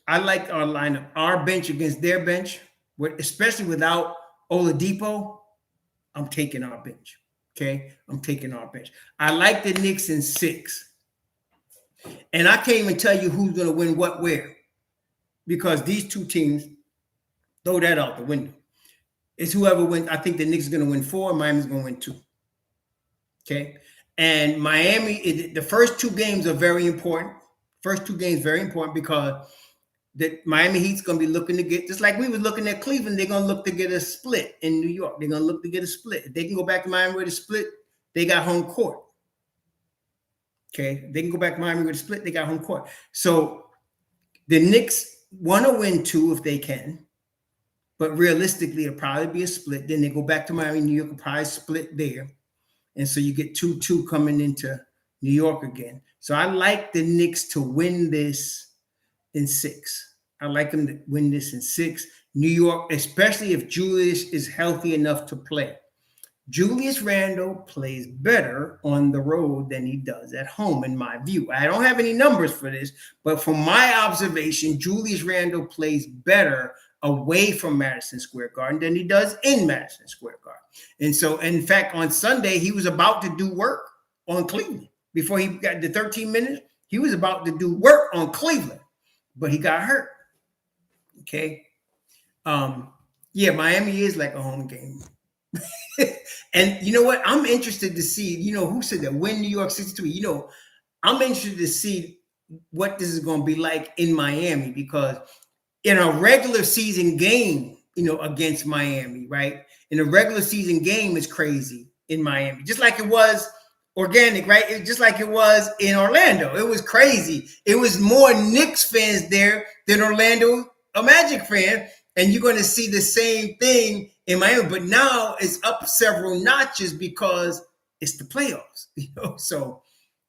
I like our lineup. Our bench against their bench, especially without Oladipo, I'm taking our bench. Okay? I'm taking our bench. I like the Knicks in 6. And I can't even tell you who's going to win what where. Because these two teams, throw that out the window. It's whoever wins. I think the Knicks is going to win 4. Miami's going to win 2. Okay. And Miami, the first 2 games are very important. First 2 games very important because the Miami Heat's going to be looking to get, just like we were looking at Cleveland, they're going to look to get a split in New York. They're going to look to get a split. If they can go back to Miami with a split, they got home court. Okay. They can go back to Miami with a split, they got home court. So the Knicks want to win 2 if they can, but realistically, it'll probably be a split. Then they go back to Miami, New York will probably split there. And so you get 2-2 coming into New York again. So I like the Knicks to win this in 6. I like them to win this in 6. New York, especially if Julius is healthy enough to play. Julius Randle plays better on the road than he does at home, in my view. I don't have any numbers for this, but from my observation, Julius Randle plays better away from Madison Square Garden than he does in Madison Square Garden. And so, in fact, on Sunday, he was about to do work on Cleveland. Before he got the 13 minutes, he was about to do work on Cleveland, but he got hurt. Okay. Miami is like a home game. And you know what? I'm interested to see, who said that? Win New York 62. I'm interested to see what this is going to be like in Miami, because in a regular season game, against Miami, right? In a regular season game is crazy in Miami, just like it was organic, right? Just like it was in Orlando. It was crazy. It was more Knicks fans there than Orlando, a Magic fan. And you're going to see the same thing in Miami, but now it's up several notches because it's the playoffs, So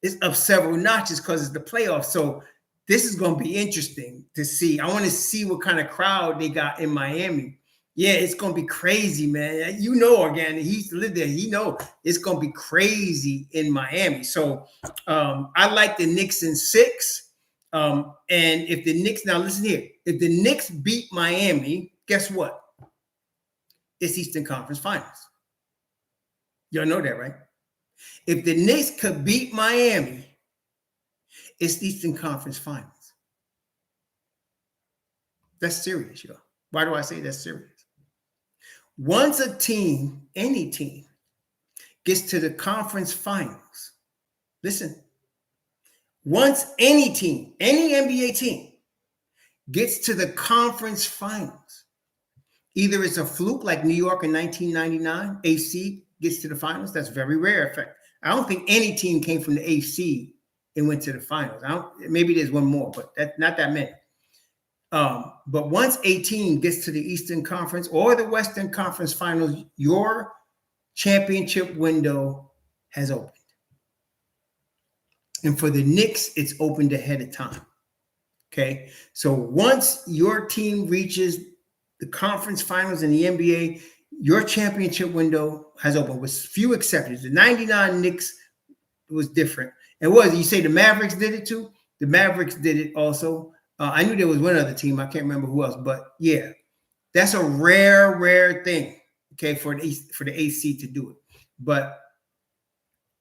it's up several notches because it's the playoffs. So this is going to be interesting to see. I want to see what kind of crowd they got in Miami. Yeah, it's going to be crazy, man. Organic. He used to live there. It's going to be crazy in Miami. So I like the Knicks in 6. And if the Knicks, now listen here, if the Knicks beat Miami, guess what? It's Eastern Conference Finals. Y'all know that, right? If the Knicks could beat Miami, it's Eastern Conference Finals. That's serious, y'all. Why do I say that's serious? Once a team, any team, gets to the conference finals, listen, once any team, any NBA team gets to the conference finals, Either it's a fluke like New York in 1999, AC gets to the finals. That's very rare. In fact, I don't think any team came from the AC and went to the finals. Maybe there's one more, but that's not that many. But once a team gets to the Eastern Conference or the Western Conference Finals, your championship window has opened. And for the Knicks, it's opened ahead of time. Okay. So once your team reaches the conference finals in the NBA, your championship window has opened with few exceptions. The 99 Knicks was different. And you say the Mavericks did it too? The Mavericks did it also. I knew there was one other team. I can't remember who else, but yeah, that's a rare thing. Okay, for the AC to do it. But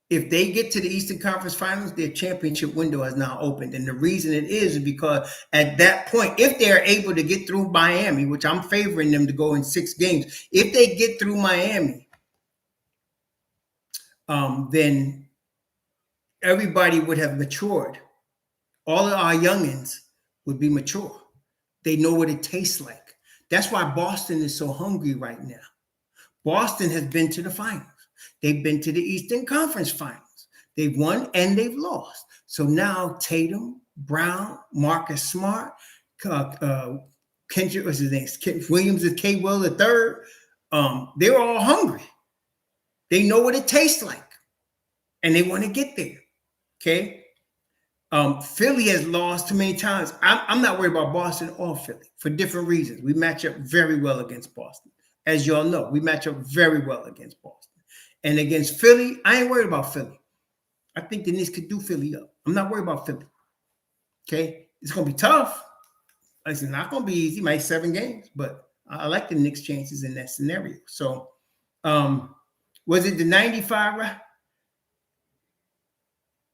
if they get to the Eastern Conference Finals, their championship window has now opened. And the reason it is because at that point, if they're able to get through Miami, which I'm favoring them to go in 6 games, if they get through Miami, then everybody would have matured. All of our youngins would be mature. They know what it tastes like. That's why Boston is so hungry right now. Boston has been to the finals. They've been to the Eastern Conference Finals. They've won and they've lost. So now Tatum, Brown, Marcus Smart, Kendrick, what's his name? Williams and K. Will III. They're all hungry. They know what it tastes like, and they want to get there. Okay. Philly has lost too many times. I'm not worried about Boston or Philly for different reasons. We match up very well against Boston. As you all know, we match up very well against Boston. And against Philly, I ain't worried about Philly. I think the Knicks could do Philly up. I'm not worried about Philly. Okay? It's going to be tough. It's not going to be easy. Might 7 games, but I like the Knicks' chances in that scenario. So, was it the 95, right?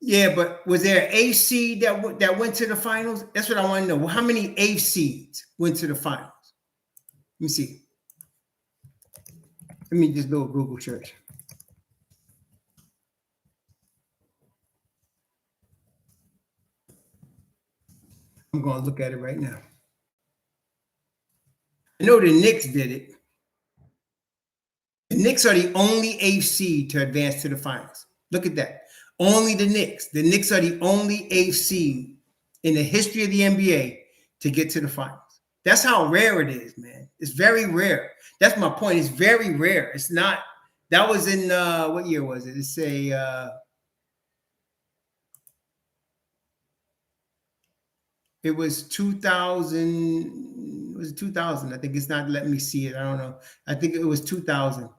Yeah, but was there an A seed that went to the finals? That's what I want to know. Well, how many A seeds went to the finals? Let me see. Let me just do a Google search. I'm going to look at it right now. I know the Knicks did it. The Knicks are the only A seed to advance to the finals. Look at that. Only the Knicks. The Knicks are the only A seed in the history of the NBA to get to the finals. That's how rare it is, man. It's very rare. That's my point. It's very rare. It's not. That was in what year was it? It's it was 2000. Was it 2000? I think it's not letting me see it. I don't know. I think it was 2000.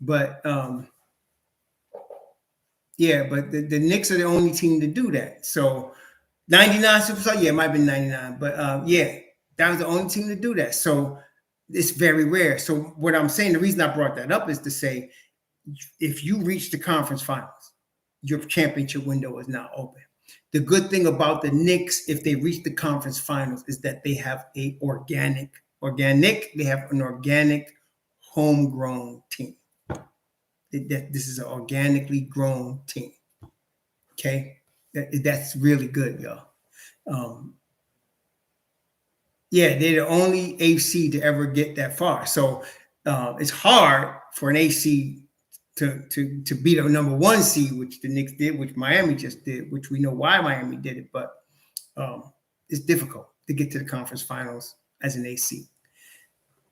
But yeah, but the Knicks are the only team to do that. So 99 Superstar, yeah, it might have been 99. But yeah, that was the only team to do that. So it's very rare. So what I'm saying, the reason I brought that up is to say, if you reach the conference finals, your championship window is now open. The good thing about the Knicks, if they reach the conference finals, is that they have they have an organic homegrown team. This is an organically grown team. Okay. That's really good, y'all. Yeah, they're the only AC to ever get that far. So it's hard for an AC to beat a number 1 seed, which the Knicks did, which Miami just did, which we know why Miami did it, but it's difficult to get to the conference finals as an AC.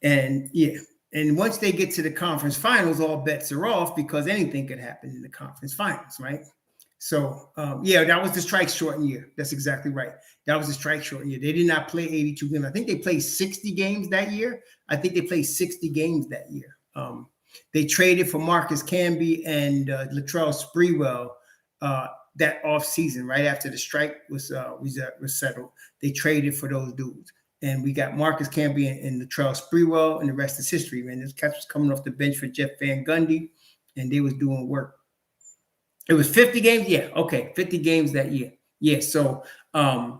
And yeah, and once they get to the conference finals, all bets are off because anything could happen in the conference finals, right? So, yeah, that was the strike shortened year. That's exactly right. That was the strike shortened year. They did not play 82 games. I think they played 60 games that year. They traded for Marcus Camby and Latrell Sprewell that offseason, right after the strike was settled. They traded for those dudes. And we got Marcus Camby and Latrell Sprewell, and the rest is history, man. This catch was coming off the bench for Jeff Van Gundy, and they was doing work. It was 50 games? Yeah, okay, 50 games that year. Yeah, so, I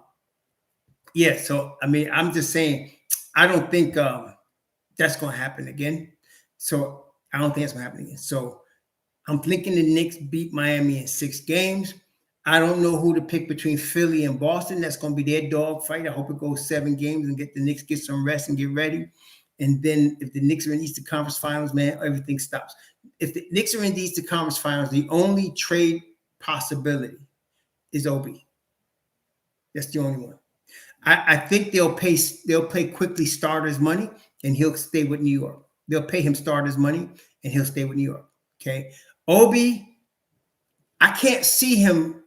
mean, I'm just saying, I don't think that's going to happen again. So I don't think it's going to happen again. So I'm thinking the Knicks beat Miami in 6 games. I don't know who to pick between Philly and Boston. That's going to be their dog fight. I hope it goes 7 games and get the Knicks get some rest and get ready. And then if the Knicks are in the Eastern Conference Finals, man, everything stops. If the Knicks are in the Eastern Conference Finals, the only trade possibility is Obi. That's the only one. I think they'll pay quickly starters money, and he'll stay with New York. They'll pay him starters money, and he'll stay with New York. Okay, Obi, I can't see him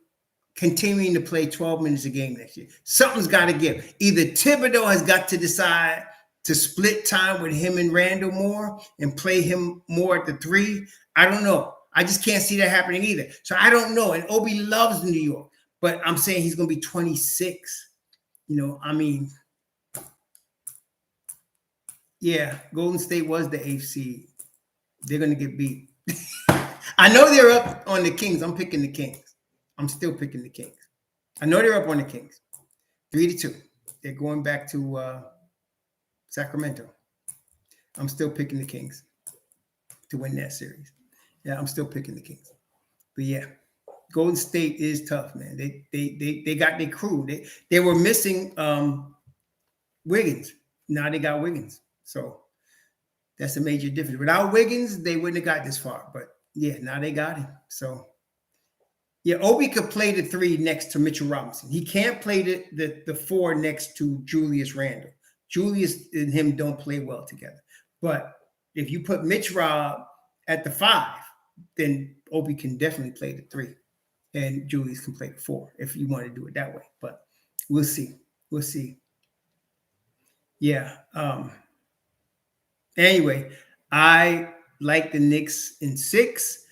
continuing to play 12 minutes a game next year. Something's got to give. Either Thibodeau has got to decide to split time with him and Randall more and play him more at the 3. I don't know. I just can't see that happening either. So I don't know. And Obi loves New York, but I'm saying he's going to be 26. I mean, yeah, Golden State was the 8th seed. They're going to get beat. I know they're up on the Kings. I'm picking the Kings. I'm still picking the Kings. I know they're up on the Kings. 3-2. They're going back to Sacramento. I'm still picking the Kings to win that series. Yeah, I'm still picking the Kings. But yeah, Golden State is tough, man. They got their crew. They were missing Wiggins. Now they got Wiggins. So that's a major difference. Without Wiggins, they wouldn't have got this far. But yeah, now they got him. So yeah, Obi could play the 3 next to Mitchell Robinson. He can't play the 4 next to Julius Randle. Julius and him don't play well together. But if you put Mitch Rob at the 5, then Obi can definitely play the 3. And Julius can play the 4 if you want to do it that way. But we'll see. We'll see. Yeah. Anyway, I like the Knicks in 6.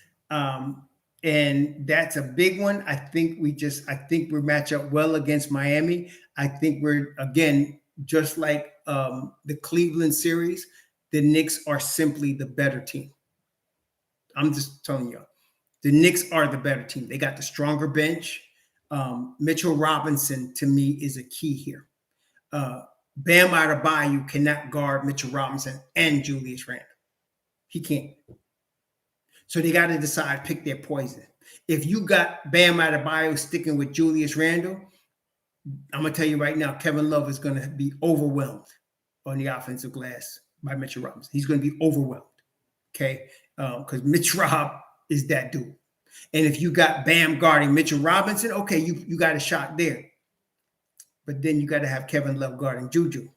And that's a big one. I think we match up well against Miami. I think we're, again, just like the Cleveland series, the Knicks are simply the better team. I'm just telling you, the Knicks are the better team. They got the stronger bench. Mitchell Robinson, to me, is a key here. Bam Adebayo cannot guard Mitchell Robinson and Julius Randle. He can't. So they got to decide, pick their poison. If you got Bam Adebayo sticking with Julius Randle, I'm going to tell you right now, Kevin Love is going to be overwhelmed on the offensive glass by Mitchell Robinson. He's going to be overwhelmed, okay? Because Mitch Rob is that dude. And if you got Bam guarding Mitchell Robinson, okay, you got a shot there. But then you got to have Kevin Love guarding Juju.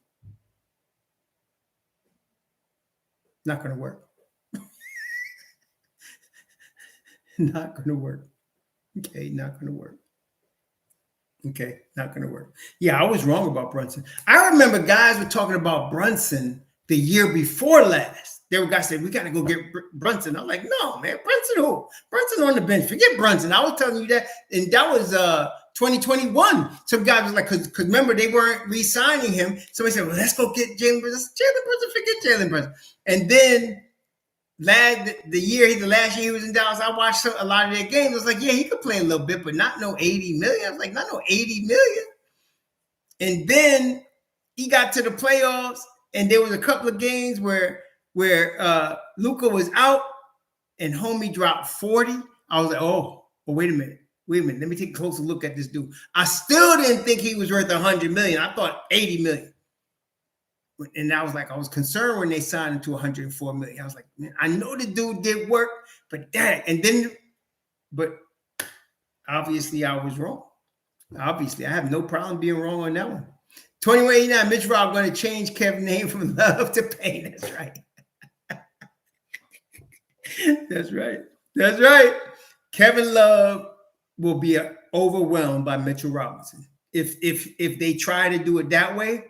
Not going to work. Not going to work. Okay, not going to work. Okay, not going to work. Yeah, I was wrong about Brunson. I remember guys were talking about Brunson the year before last. There were guys saying, we got to go get Brunson. I'm like, no, man, Brunson who? Brunson on the bench. Forget Brunson. I was telling you that. And that was 2021. Some guys was like, because remember, they weren't re-signing him. Somebody said, well, let's go get Jalen Brunson. Jalen Brunson, forget Jalen Brunson. And then the last year he was in Dallas, I watched a lot of their games. I was like, yeah, he could play a little bit, but not no 80 million. I was like, not no 80 million. And then he got to the playoffs, and there was a couple of games where Luka was out and homie dropped 40. I was like, oh, wait a minute. Let me take a closer look at this dude. I still didn't think he was worth 100 million. I thought 80 million. And I was concerned when they signed him to 104 million. I was like, man, I know the dude did work, but obviously I was wrong. Obviously, I have no problem being wrong on that one. 2189, Mitch Rob going to change Kevin's name from Love to Pain. That's right. That's right. That's right. Kevin Love will be overwhelmed by Mitchell Robinson. If they try to do it that way,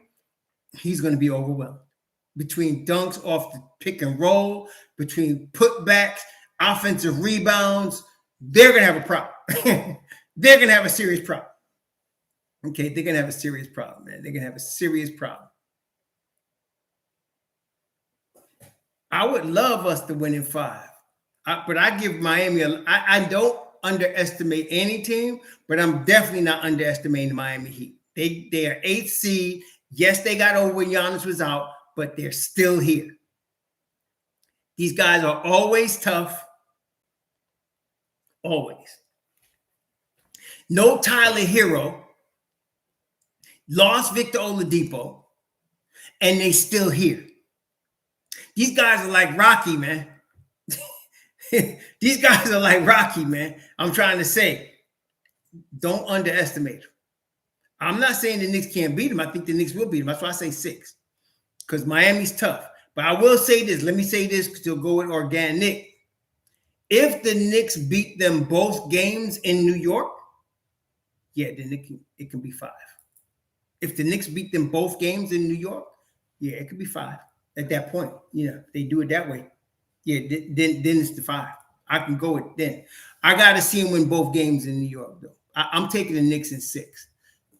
he's going to be overwhelmed. Between dunks off the pick and roll, between putbacks, offensive rebounds, they're going to have a problem. They're going to have a serious problem. Okay, they're going to have a serious problem, man. They're going to have a serious problem. I would love us to win in 5. But I give Miami I don't underestimate any team, but I'm definitely not underestimating the Miami Heat. They are 8th seed. Yes, they got over when Giannis was out, but they're still here. These guys are always tough. Always. No Tyler Hero. Lost Victor Oladipo. And they still here. These guys are like Rocky, man. These guys are like Rocky, man. I'm trying to say, don't underestimate them. I'm not saying the Knicks can't beat them. I think the Knicks will beat them. That's why I say 6. Because Miami's tough. But I will say this. Let me say this to go with organic. If the Knicks beat them both games in New York, yeah, then it can be 5. If the Knicks beat them both games in New York, yeah, it could be 5 at that point. You know, they do it that way. Yeah, then it's the 5. I can go with then. I got to see them win both games in New York, though. I'm taking the Knicks in 6.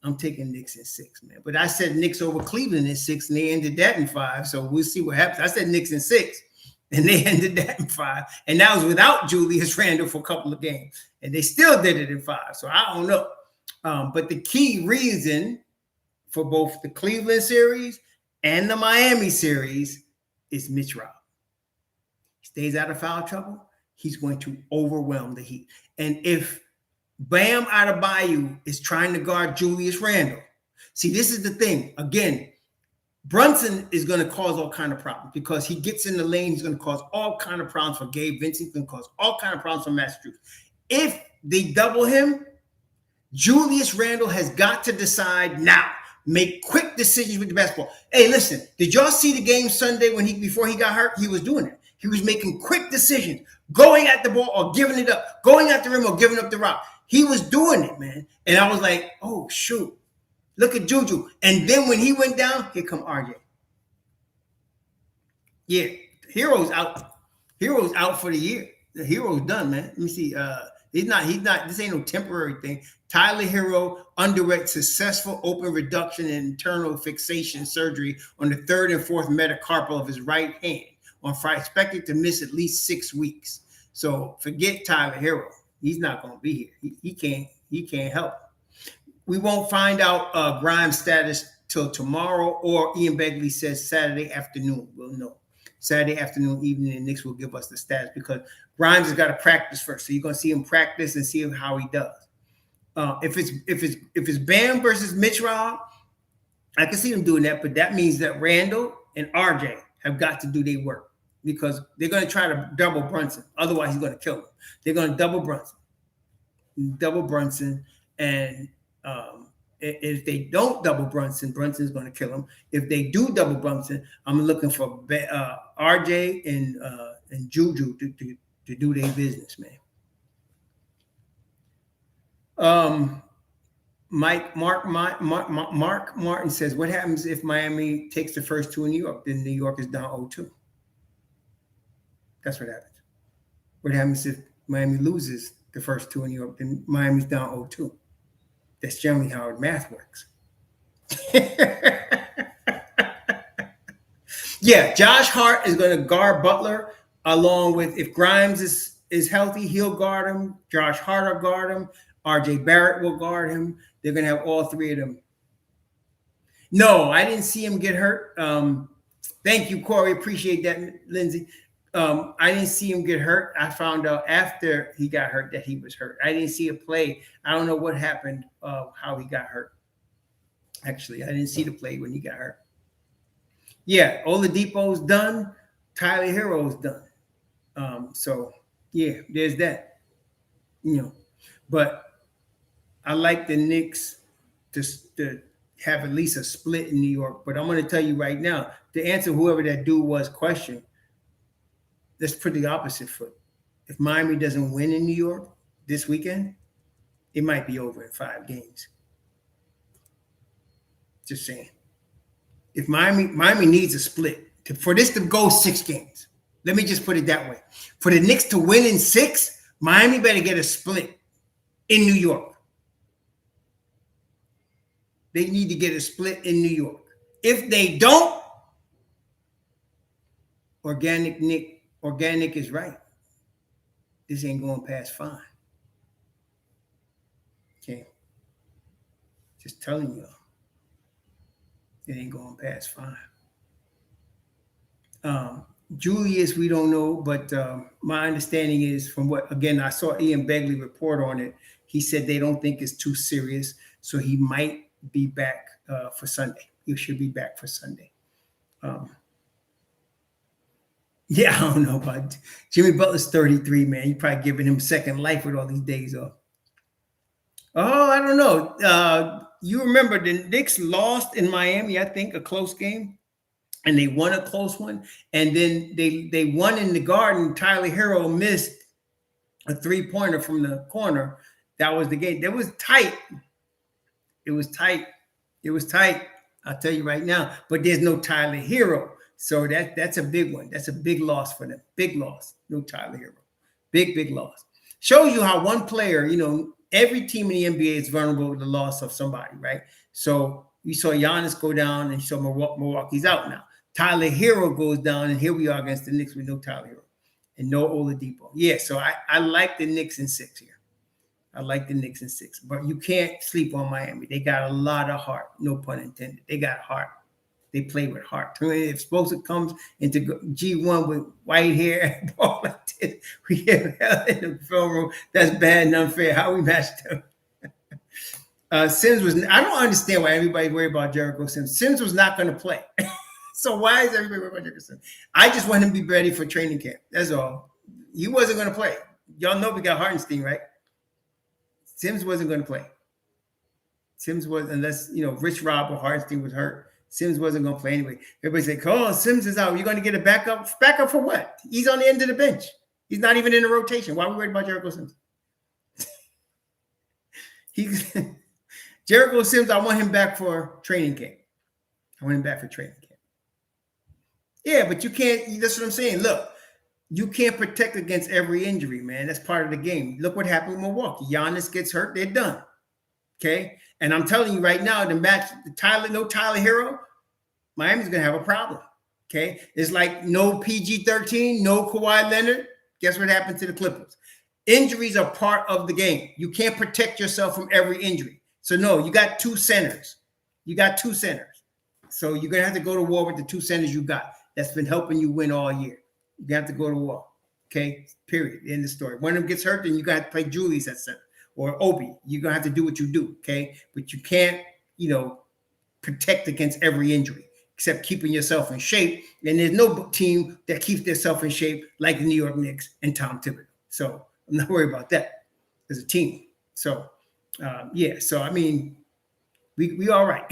I'm taking Knicks in 6, man. But I said Knicks over Cleveland in 6, and they ended that in 5. So we'll see what happens. I said Knicks in 6, and they ended that in 5. And that was without Julius Randle for a couple of games. And they still did it in 5. So I don't know. But the key reason for both the Cleveland series and the Miami series is Mitch Rob. He stays out of foul trouble. He's going to overwhelm the Heat. And if Bam Adebayo is trying to guard Julius Randle, see, this is the thing. Again, Brunson is going to cause all kind of problems because he gets in the lane. He's going to cause all kind of problems for Gabe Vincent. He's going to cause all kind of problems for Massachusetts. If they double him, Julius Randle has got to decide now. Make quick decisions with the basketball. Hey, listen, did y'all see the game Sunday before he got hurt? He was doing it. He was making quick decisions, going at the ball or giving it up, going at the rim or giving up the rock. He was doing it, man. And I was like, oh, shoot. Look at Juju. And then when he went down, here come RJ. Yeah, Hero's out. Hero's out for the year. The Hero's done, man. Let me see. He's not, this ain't no temporary thing. Tyler Hero underwent successful open reduction and internal fixation surgery on the 3rd and 4th metacarpal of his right hand on Friday, expected to miss at least 6 weeks. So forget Tyler Hero. He's not going to be here. He can't help. We won't find out Grimes' status till tomorrow, or Ian Begley says Saturday afternoon. We'll know. Saturday afternoon, evening, and Knicks will give us the stats because Grimes has got to practice first. So you're going to see him practice and see how he does. If it's Bam versus Mitch Rob, I can see them doing that, but that means that Randall and RJ have got to do their work because they're going to try to double Brunson. Otherwise, he's going to kill him. They're going to double Brunson, and if they don't double Brunson, Brunson's going to kill him. If they do double Brunson, I'm looking for RJ and Juju to do their business, man. Mark Martin says, what happens if Miami takes the first 2 in New York? Then New York is down 0-2. That's what happens. What happens if Miami loses the first 2 in New York? Then Miami's down 0-2. That's generally how math works. Yeah, Josh Hart is going to guard Butler along with, if Grimes is healthy, he'll guard him. Josh Hart will guard him. RJ Barrett will guard him. They're going to have all 3 of them. No, I didn't see him get hurt. Thank you, Corey. Appreciate that, Lindsay. I didn't see him get hurt. I found out after he got hurt that he was hurt. I didn't see a play. I don't know what happened, how he got hurt. Actually, I didn't see the play when he got hurt. Yeah, Oladipo's done. Tyler Hero's done. So, yeah, there's that. But I like the Knicks to have at least a split in New York. But I'm going to tell you right now, to answer whoever that dude was question, let's put the opposite foot. If Miami doesn't win in New York this weekend, it might be over in 5 games. Just saying. If Miami needs a split for this to go 6 games. Let me just put it that way. For the Knicks to win in 6, Miami better get a split in New York. They need to get a split in New York. If they don't, Organic is right. This ain't going past 5. Okay. Just telling y'all. It ain't going past 5. Julius, we don't know, but my understanding is from what, again, I saw Ian Begley report on it. He said they don't think it's too serious, so he might be back for Sunday. He should be back for Sunday. Yeah, I don't know about Jimmy Butler's 33, man. You probably giving him second life with all these days off. Oh, I don't know. You remember the Knicks lost in Miami, I think, a close game, and they won a close one, and then they won in the Garden. Tyler Hero missed a 3-pointer from the corner. That was the game. That was tight. It was tight. It was tight. I'll tell you right now. But there's no Tyler Hero. So that's a big one. That's a big loss for them. Big loss. No Tyler Hero. Big loss. Shows you how one player, every team in the NBA is vulnerable to the loss of somebody, right? So you saw Giannis go down and you saw Milwaukee's out now. Tyler Hero goes down, and here we are against the Knicks with no Tyler Hero and no Oladipo. Yeah, so I like the Knicks in 6 here. I like the Knicks in 6, but you can't sleep on Miami. They got a lot of heart, no pun intended. They got heart. They play with heart. If Explosive comes into G1 with white hair and ball like this, we get hell in the film room. That's bad and unfair. How we matched them. Sims was. I don't understand why everybody worried about Jericho Sims. Sims was not going to play. So why is everybody worried about Jericho Sims? I just want him to be ready for training camp. That's all. He wasn't going to play. Y'all know we got Hartenstein, right? Sims wasn't going to play. Sims was, unless, Rich Rob or Hartenstein was hurt. Sims wasn't going to play anyway. Everybody's like, oh, Sims is out. You're going to get a backup? Backup for what? He's on the end of the bench. He's not even in the rotation. Why are we worried about Jericho Sims? Jericho Sims, I want him back for training camp. Yeah, but you can't. That's what I'm saying. Look, you can't protect against every injury, man. That's part of the game. Look what happened with Milwaukee. Giannis gets hurt, they're done. Okay? And I'm telling you right now, no Tyler Hero, Miami's going to have a problem. Okay? It's like no PG-13, no Kawhi Leonard. Guess what happened to the Clippers? Injuries are part of the game. You can't protect yourself from every injury. So, no, you got 2 centers. So you're going to have to go to war with the 2 centers you got. That's been helping you win all year. You have to go to war. Okay? Period. End of story. One of them gets hurt, then you got to play Julius at center. Or Obi. You're going to have to do what you do. Okay? But you can't, protect against every injury, except keeping yourself in shape. And there's no team that keeps themselves in shape like the New York Knicks and Tom Thibodeau. So I'm not worried about that as a team. So, So, I mean, we all right.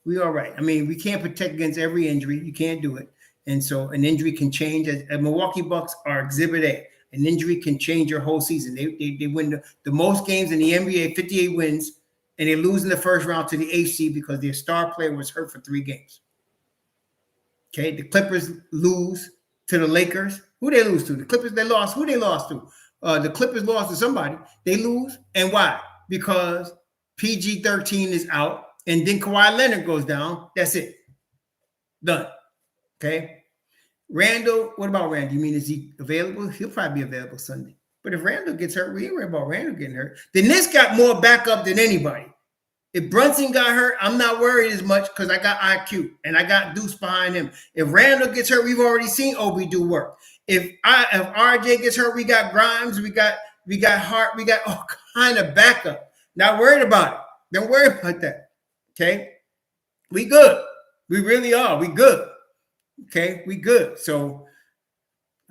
We all right. I mean, we can't protect against every injury. You can't do it. And so an injury can change. As Milwaukee Bucks are Exhibit A. An injury can change your whole season. They win the most games in the NBA, 58 wins, and they lose in the first round to the AC because their star player was hurt for 3 games. Okay, the Clippers lose to the Lakers. Who they lose to? The Clippers, they lost. Who they lost to? The Clippers lost to somebody. They lose. And why? Because PG-13 is out, and then Kawhi Leonard goes down. That's it. Done. Okay? Randall, what about Randall? You mean, is he available? He'll probably be available Sunday. But if Randall gets hurt, we ain't worried about Randall getting hurt. The Knicks got more backup than anybody. If Brunson got hurt, I'm not worried as much because I got IQ and I got Deuce behind him. If Randall gets hurt, we've already seen Obi do work. If RJ gets hurt, we got Grimes, we got Hart, we got all kind of backup. Not worried about it. Don't worry about that. Okay? We good. We really are. We good. Okay, we good. So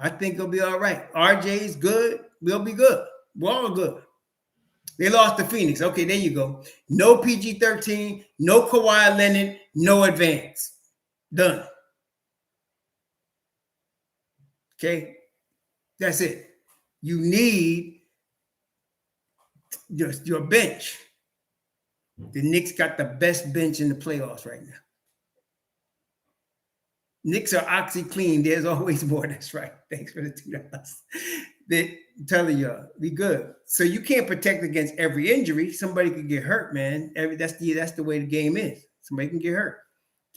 I think it'll be all right. RJ's good. We'll be good. We're all good. They lost to Phoenix. Okay, there you go. No PG-13, no Kawhi Leonard, no advance. Done. Okay, that's it. You need just your bench. The Knicks got the best bench in the playoffs right now. Knicks are OxyClean. There's always more. That's right. Thanks for the $2. They're telling you, we good. So you can't protect against every injury. Somebody could get hurt, man. That's the way the game is. Somebody can get hurt.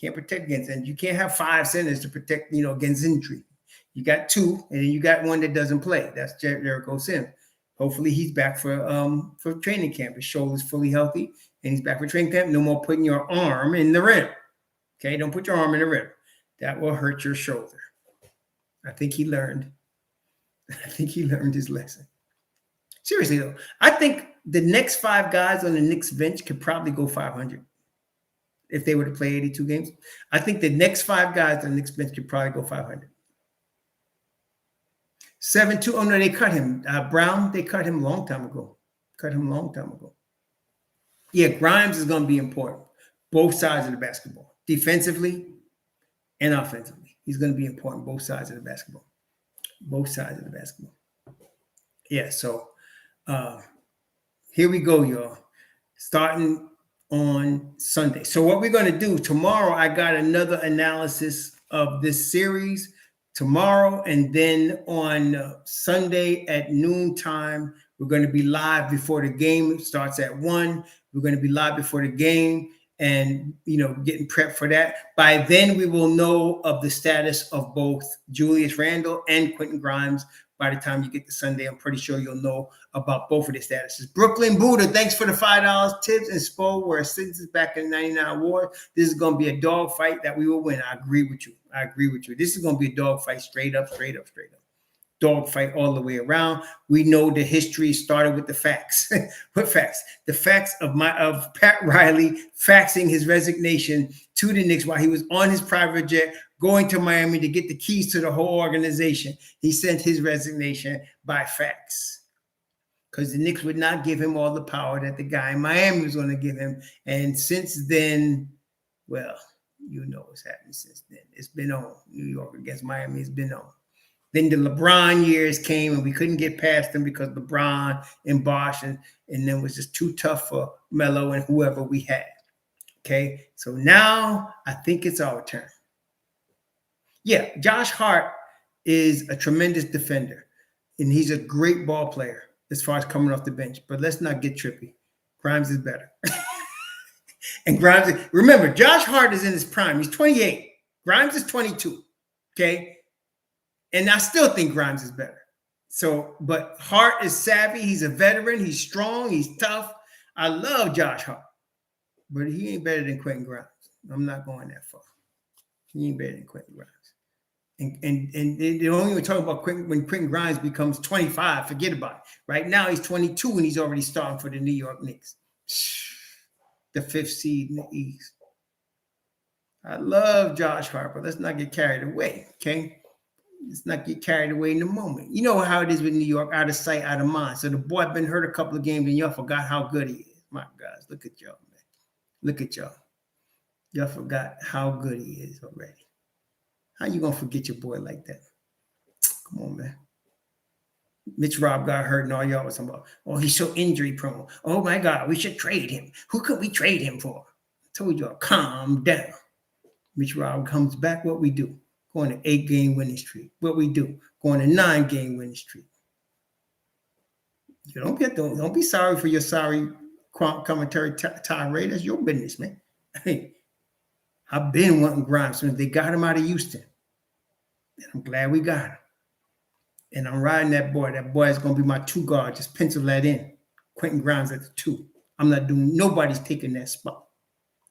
Can't protect against it. You can't have 5 centers to protect, against injury. You got 2, and then you got one that doesn't play. That's Jericho Sims. Hopefully he's back for training camp. His shoulder's fully healthy, and he's back for training camp. No more putting your arm in the rim. Okay, don't put your arm in the rim. That will hurt your shoulder. I think he learned his lesson. Seriously, though, I think the next 5 guys on the Knicks bench could probably go 500 if they were to play 82 games. I think the next 5 guys on the Knicks bench could probably go 500. 7-2. Oh, no, they cut him. Brown, they cut him a long time ago. Yeah, Grimes is going to be important. Both sides of the basketball. Defensively and offensively. He's going to be important. Both sides of the basketball. Yeah, so here we go, y'all. Starting on Sunday. So what we're going to do tomorrow, I got another analysis of this series tomorrow, and then on Sunday at noontime, we're going to be live before the game. It starts at 1. We're going to be live before the game and, getting prepped for that. By then, we will know of the status of both Julius Randle and Quentin Grimes. By the time you get to Sunday, I'm pretty sure you'll know about both of their statuses. Brooklyn Buddha, thanks for the $5. Tibbs and Spo were sentences back in the 99 war. This is going to be a dog fight that we will win. I agree with you. This is going to be a dog fight straight up. Dog fight all the way around. We know the history started with the facts. What facts? The facts of Pat Riley faxing his resignation to the Knicks while he was on his private jet going to Miami to get the keys to the whole organization. He sent his resignation by fax because the Knicks would not give him all the power that the guy in Miami was going to give him. And since then, well, what's happened since then. It's been on. New York against Miami, it's been on. Then the LeBron years came and we couldn't get past them because LeBron and Bosh and then it was just too tough for Melo and whoever we had. Okay, so now I think it's our turn. Yeah, Josh Hart is a tremendous defender and he's a great ball player as far as coming off the bench. But let's not get trippy. Grimes is better. And Grimes, remember, Josh Hart is in his prime. He's 28. Grimes is 22. Okay. And I still think Grimes is better. So, but Hart is savvy. He's a veteran. He's strong. He's tough. I love Josh Hart. But he ain't better than Quentin Grimes. I'm not going that far. He ain't better than Quentin Grimes. And they don't even talk about when Quentin Grimes becomes 25. Forget about it. Right now, he's 22 and he's already starting for the New York Knicks. The 5th seed in the East. I love Josh Hart, but let's not get carried away, okay? Let's not get carried away in the moment. You know how it is with New York, out of sight, out of mind. So the boy been hurt a couple of games and y'all forgot how good he is. My gosh, look at y'all, man. Look at y'all. Y'all forgot how good he is already. How you going to forget your boy like that? Come on, man. Mitch Rob got hurt and all y'all was talking about, oh, he's so injury prone. Oh, my God, we should trade him. Who could we trade him for? I told y'all, calm down. Mitch Rob comes back, what we do? Going to 8-game winning streak. What we do? Going to 9-game winning streak. You don't be sorry for your sorry commentary tirade. That's your business, man. Hey, I've been wanting Grimes since they got him out of Houston. And I'm glad we got him. And I'm riding that boy. That boy is going to be my 2 guard. Just pencil that in. Quentin Grimes at the 2. I'm not doing, nobody's taking that spot.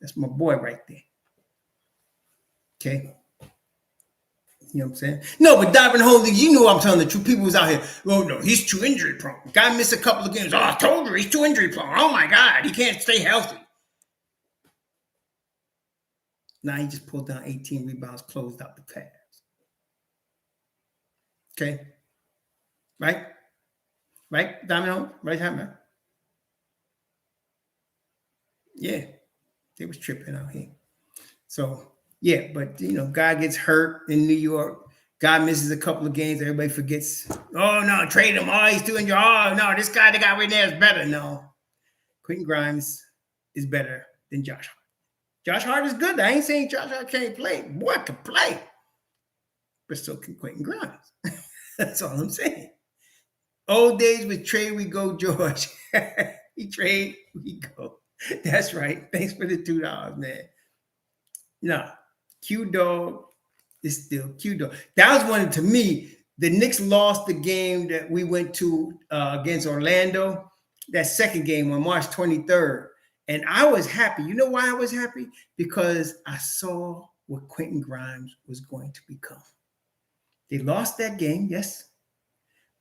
That's my boy right there. Okay. You know what I'm saying? No, but Diving Holding, you know I'm telling the truth. People was out here, oh, no, he's too injury prone. Guy missed a couple of games. Oh, I told you, he's too injury prone. Oh, my God, he can't stay healthy. Now he just pulled down 18 rebounds, closed out the pass. Okay? Right? Diving Holding? Right, man? Yeah. They was tripping out here. So, yeah, but, guy gets hurt in New York. Guy misses a couple of games. Everybody forgets. Oh, no, trade him. Oh, he's doing your. Oh, no, this guy they got right there is better. No. Quentin Grimes is better than Josh Hart. Josh Hart is good. I ain't saying Josh Hart can't play. Boy can play. But so can Quentin Grimes. That's all I'm saying. Old days with trade, we go, George. We trade, we go. That's right. Thanks for the $2, man. No, Q-Dog is still Q-Dog. That was one, to me, the Knicks lost the game that we went to against Orlando, that second game on March 23rd. And I was happy. You know why I was happy? Because I saw what Quentin Grimes was going to become. They lost that game, yes.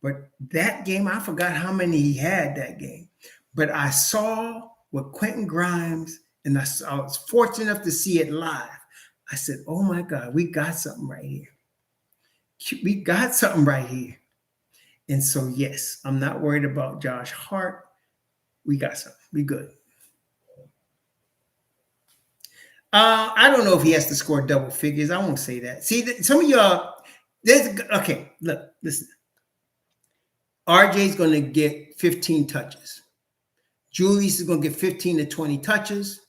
But that game, I forgot how many he had that game. But I saw what Quentin Grimes, and I was fortunate enough to see it live. I said, oh, my God, we got something right here. We got something right here. And so, yes, I'm not worried about Josh Hart. We got some. We good. I don't know if he has to score double figures. I won't say that. See, some of y'all, okay, look, listen. RJ's going to get 15 touches. Julius is going to get 15 to 20 touches.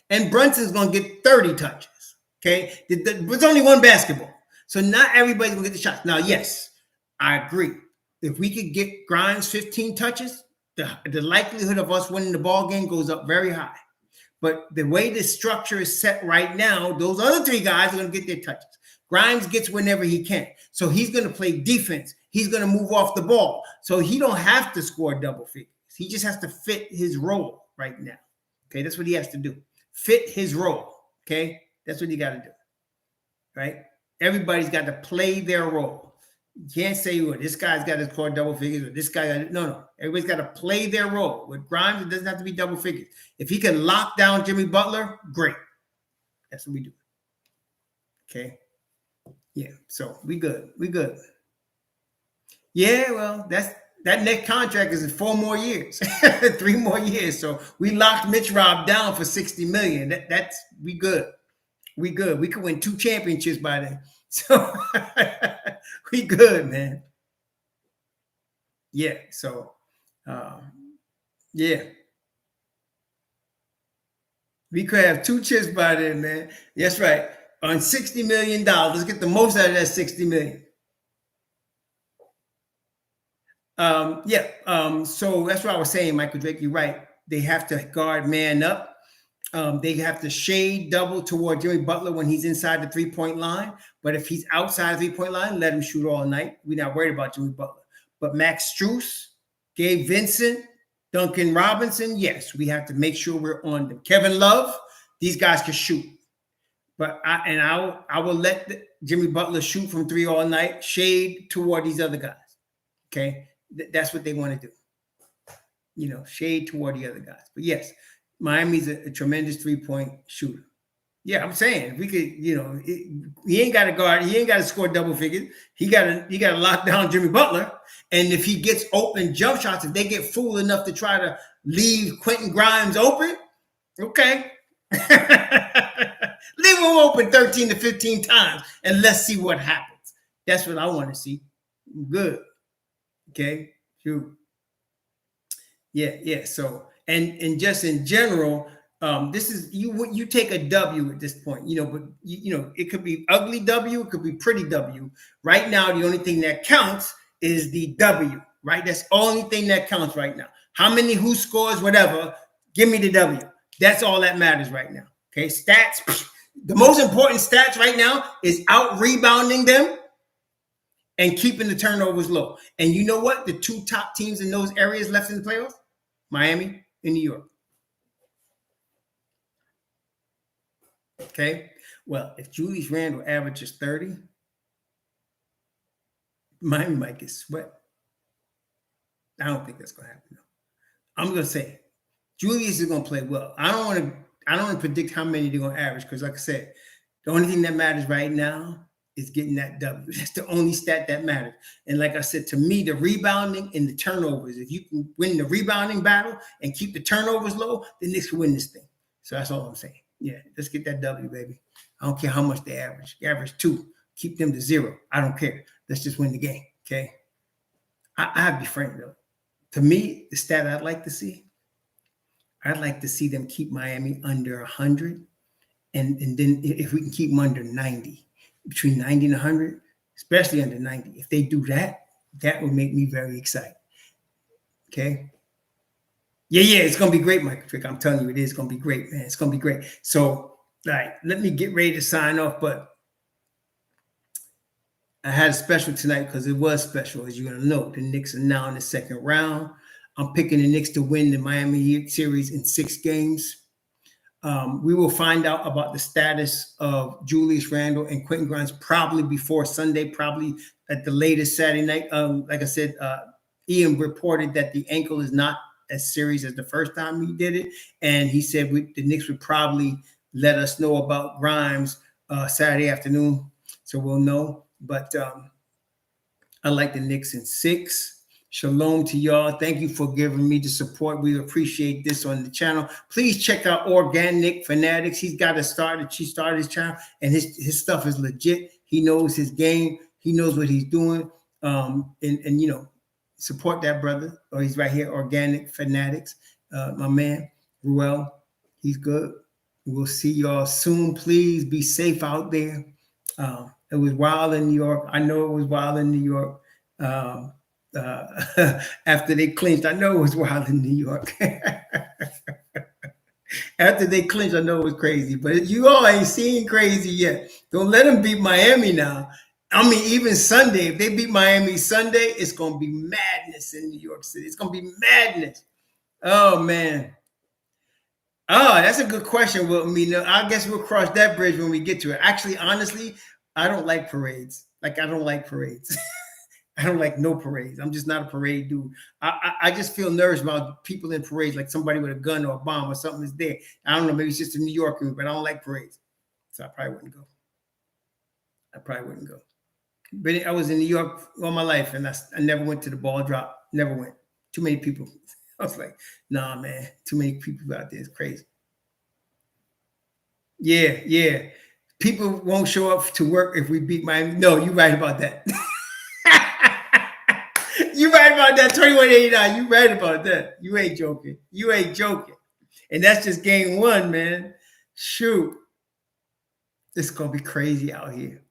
And Brunson's going to get 30 touches. Okay? There's only one basketball. So not everybody's going to get the shots. Now, yes, I agree. If we could get Grimes 15 touches, the likelihood of us winning the ball game goes up very high. But the way the structure is set right now, those other three guys are going to get their touches. Grimes gets whenever he can. So he's going to play defense. He's going to move off the ball. So he don't have to score double figures. He just has to fit his role right now. Okay, that's what he has to do. Fit his role. Okay, that's what you got to do. Right? Everybody's got to play their role. You can't say, well, this guy's got to score double figures, or this guy, no. Everybody's got to play their role. With Grimes, it doesn't have to be double figures. If he can lock down Jimmy Butler, great. That's what we do. Okay? Yeah, so we good. We good. Yeah, well, that next contract is in 4 more years, 3 more years. So we locked Mitch Rob down for $60 million. That's we good. We good. We could win 2 championships by then. So we good, man. Yeah. So, yeah, we could have 2 chips by then, man. That's right. On $60 million, let's get the most out of that $60 million. Yeah. So that's what I was saying, Michael Drake. You're right. They have to guard man up. They have to shade double toward Jimmy Butler when he's inside the 3-point line. But if he's outside the 3-point line, let him shoot all night. We're not worried about Jimmy Butler. But Max Strus, Gabe Vincent, Duncan Robinson, yes, we have to make sure we're on them. Kevin Love, these guys can shoot. But I will let Jimmy Butler shoot from 3 all night, shade toward these other guys. Okay, that's what they want to do. Shade toward the other guys. But yes, Miami's a tremendous 3-point shooter. Yeah, I'm saying if we could, he ain't got to guard, he ain't got to score double figures. He got to lock down Jimmy Butler. And if he gets open jump shots, if they get fool enough to try to leave Quentin Grimes open, okay. Leave him open 13 to 15 times and let's see what happens. That's what I want to see. Good. Okay. Shoot. Yeah. So and just in general, this is you take a W at this point, but it could be ugly W, it could be pretty W. Right now, the only thing that counts is the W, right? That's the only thing that counts right now. How many, who scores, whatever, give me the W. That's all that matters right now. Okay, stats. The most important stats right now is out rebounding them and keeping the turnovers low. And you know what? The 2 top teams in those areas left in the playoffs, Miami and New York. Okay. Well, if Julius Randle averages 30, Miami might get swept. I don't think that's going to happen. I'm going to say Julius is going to play well. I don't want to predict how many they're going to average because, like I said, the only thing that matters right now is getting that W. That's the only stat that matters. And like I said, to me, the rebounding and the turnovers, if you can win the rebounding battle and keep the turnovers low, the Knicks can win this thing. So that's all I'm saying. Yeah, let's get that W, baby. I don't care how much they average. They average 2. Keep them to 0. I don't care. Let's just win the game, okay? I have to be frank, though. To me, the stat I'd like to see them keep Miami under 100. And then if we can keep them under 90, between 90 and 100, especially under 90. If they do that, that would make me very excited. Okay? Yeah, it's going to be great, Michael Trick. I'm telling you, it is going to be great, man. It's going to be great. So, let me get ready to sign off, but I had a special tonight because it was special, as you're going to note. The Knicks are now in the second round. I'm picking the Knicks to win the Miami Heat series in 6 games. We will find out about the status of Julius Randle and Quentin Grimes probably before Sunday, probably at the latest Saturday night. Like I said, Ian reported that the ankle is not as serious as the first time he did it. And he said the Knicks would probably let us know about Grimes Saturday afternoon. So we'll know. But I like the Knicks in 6. Shalom to y'all. Thank you for giving me the support. We appreciate this on the channel. Please check out Organic Fanatics. He's got to start. She started his channel, and his stuff is legit. He knows his game. He knows what he's doing. And you know, support that brother. Oh, he's right here. Organic Fanatics. My man Ruel. He's good. We'll see y'all soon. Please be safe out there. It was wild in New York. I know it was wild in New York. After they clinched, I know it was wild in New York. After they clinched, I know it was crazy. But you all ain't seen crazy yet. Don't let them beat Miami now. I mean, even Sunday, if they beat Miami Sunday, it's going to be madness in New York City. It's going to be madness. Oh, man. Oh, that's a good question. Well, I mean, I guess we'll cross that bridge when we get to it. Actually, honestly, I don't like parades. Like, I don't like parades. I don't like no parades. I'm just not a parade dude. I just feel nervous about people in parades, like somebody with a gun or a bomb or something is there. I don't know. Maybe it's just a New Yorker, but I don't like parades. So I probably wouldn't go. But I was in New York all my life, and I never went to the ball drop. Never went. Too many people. I was like, nah, man. Too many people out there. It's crazy. Yeah. People won't show up to work if we beat Miami. No, you're right about that. You right about that, 2189. You right about that. You ain't joking. And that's just game one, man. Shoot. It's going to be crazy out here.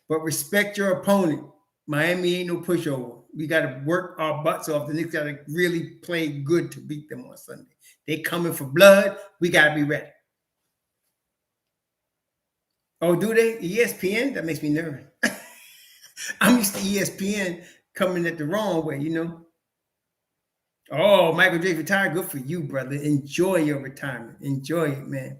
But respect your opponent. Miami ain't no pushover. We got to work our butts off. The Knicks got to really play good to beat them on Sunday. They coming for blood. We got to be ready. Oh, do they? ESPN? That makes me nervous. I'm used to ESPN coming at the wrong way, you know. Oh, Michael J. retired. Good for you, brother. Enjoy your retirement. Enjoy it, man.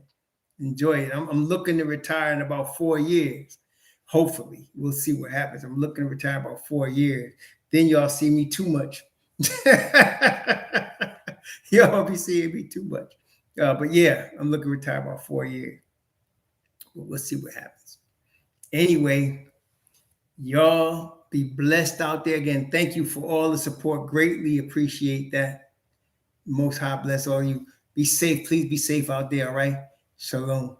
Enjoy it. I'm looking to retire in about 4 years. Hopefully. We'll see what happens. I'm looking to retire about 4 years. Then y'all see me too much. Y'all be seeing me too much. But yeah, I'm looking to retire about 4 years. We'll see what happens. Anyway, y'all be blessed out there. Again, thank you for all the support. Greatly appreciate that. Most High bless all you. Be safe. Please be safe out there, all right? Shalom.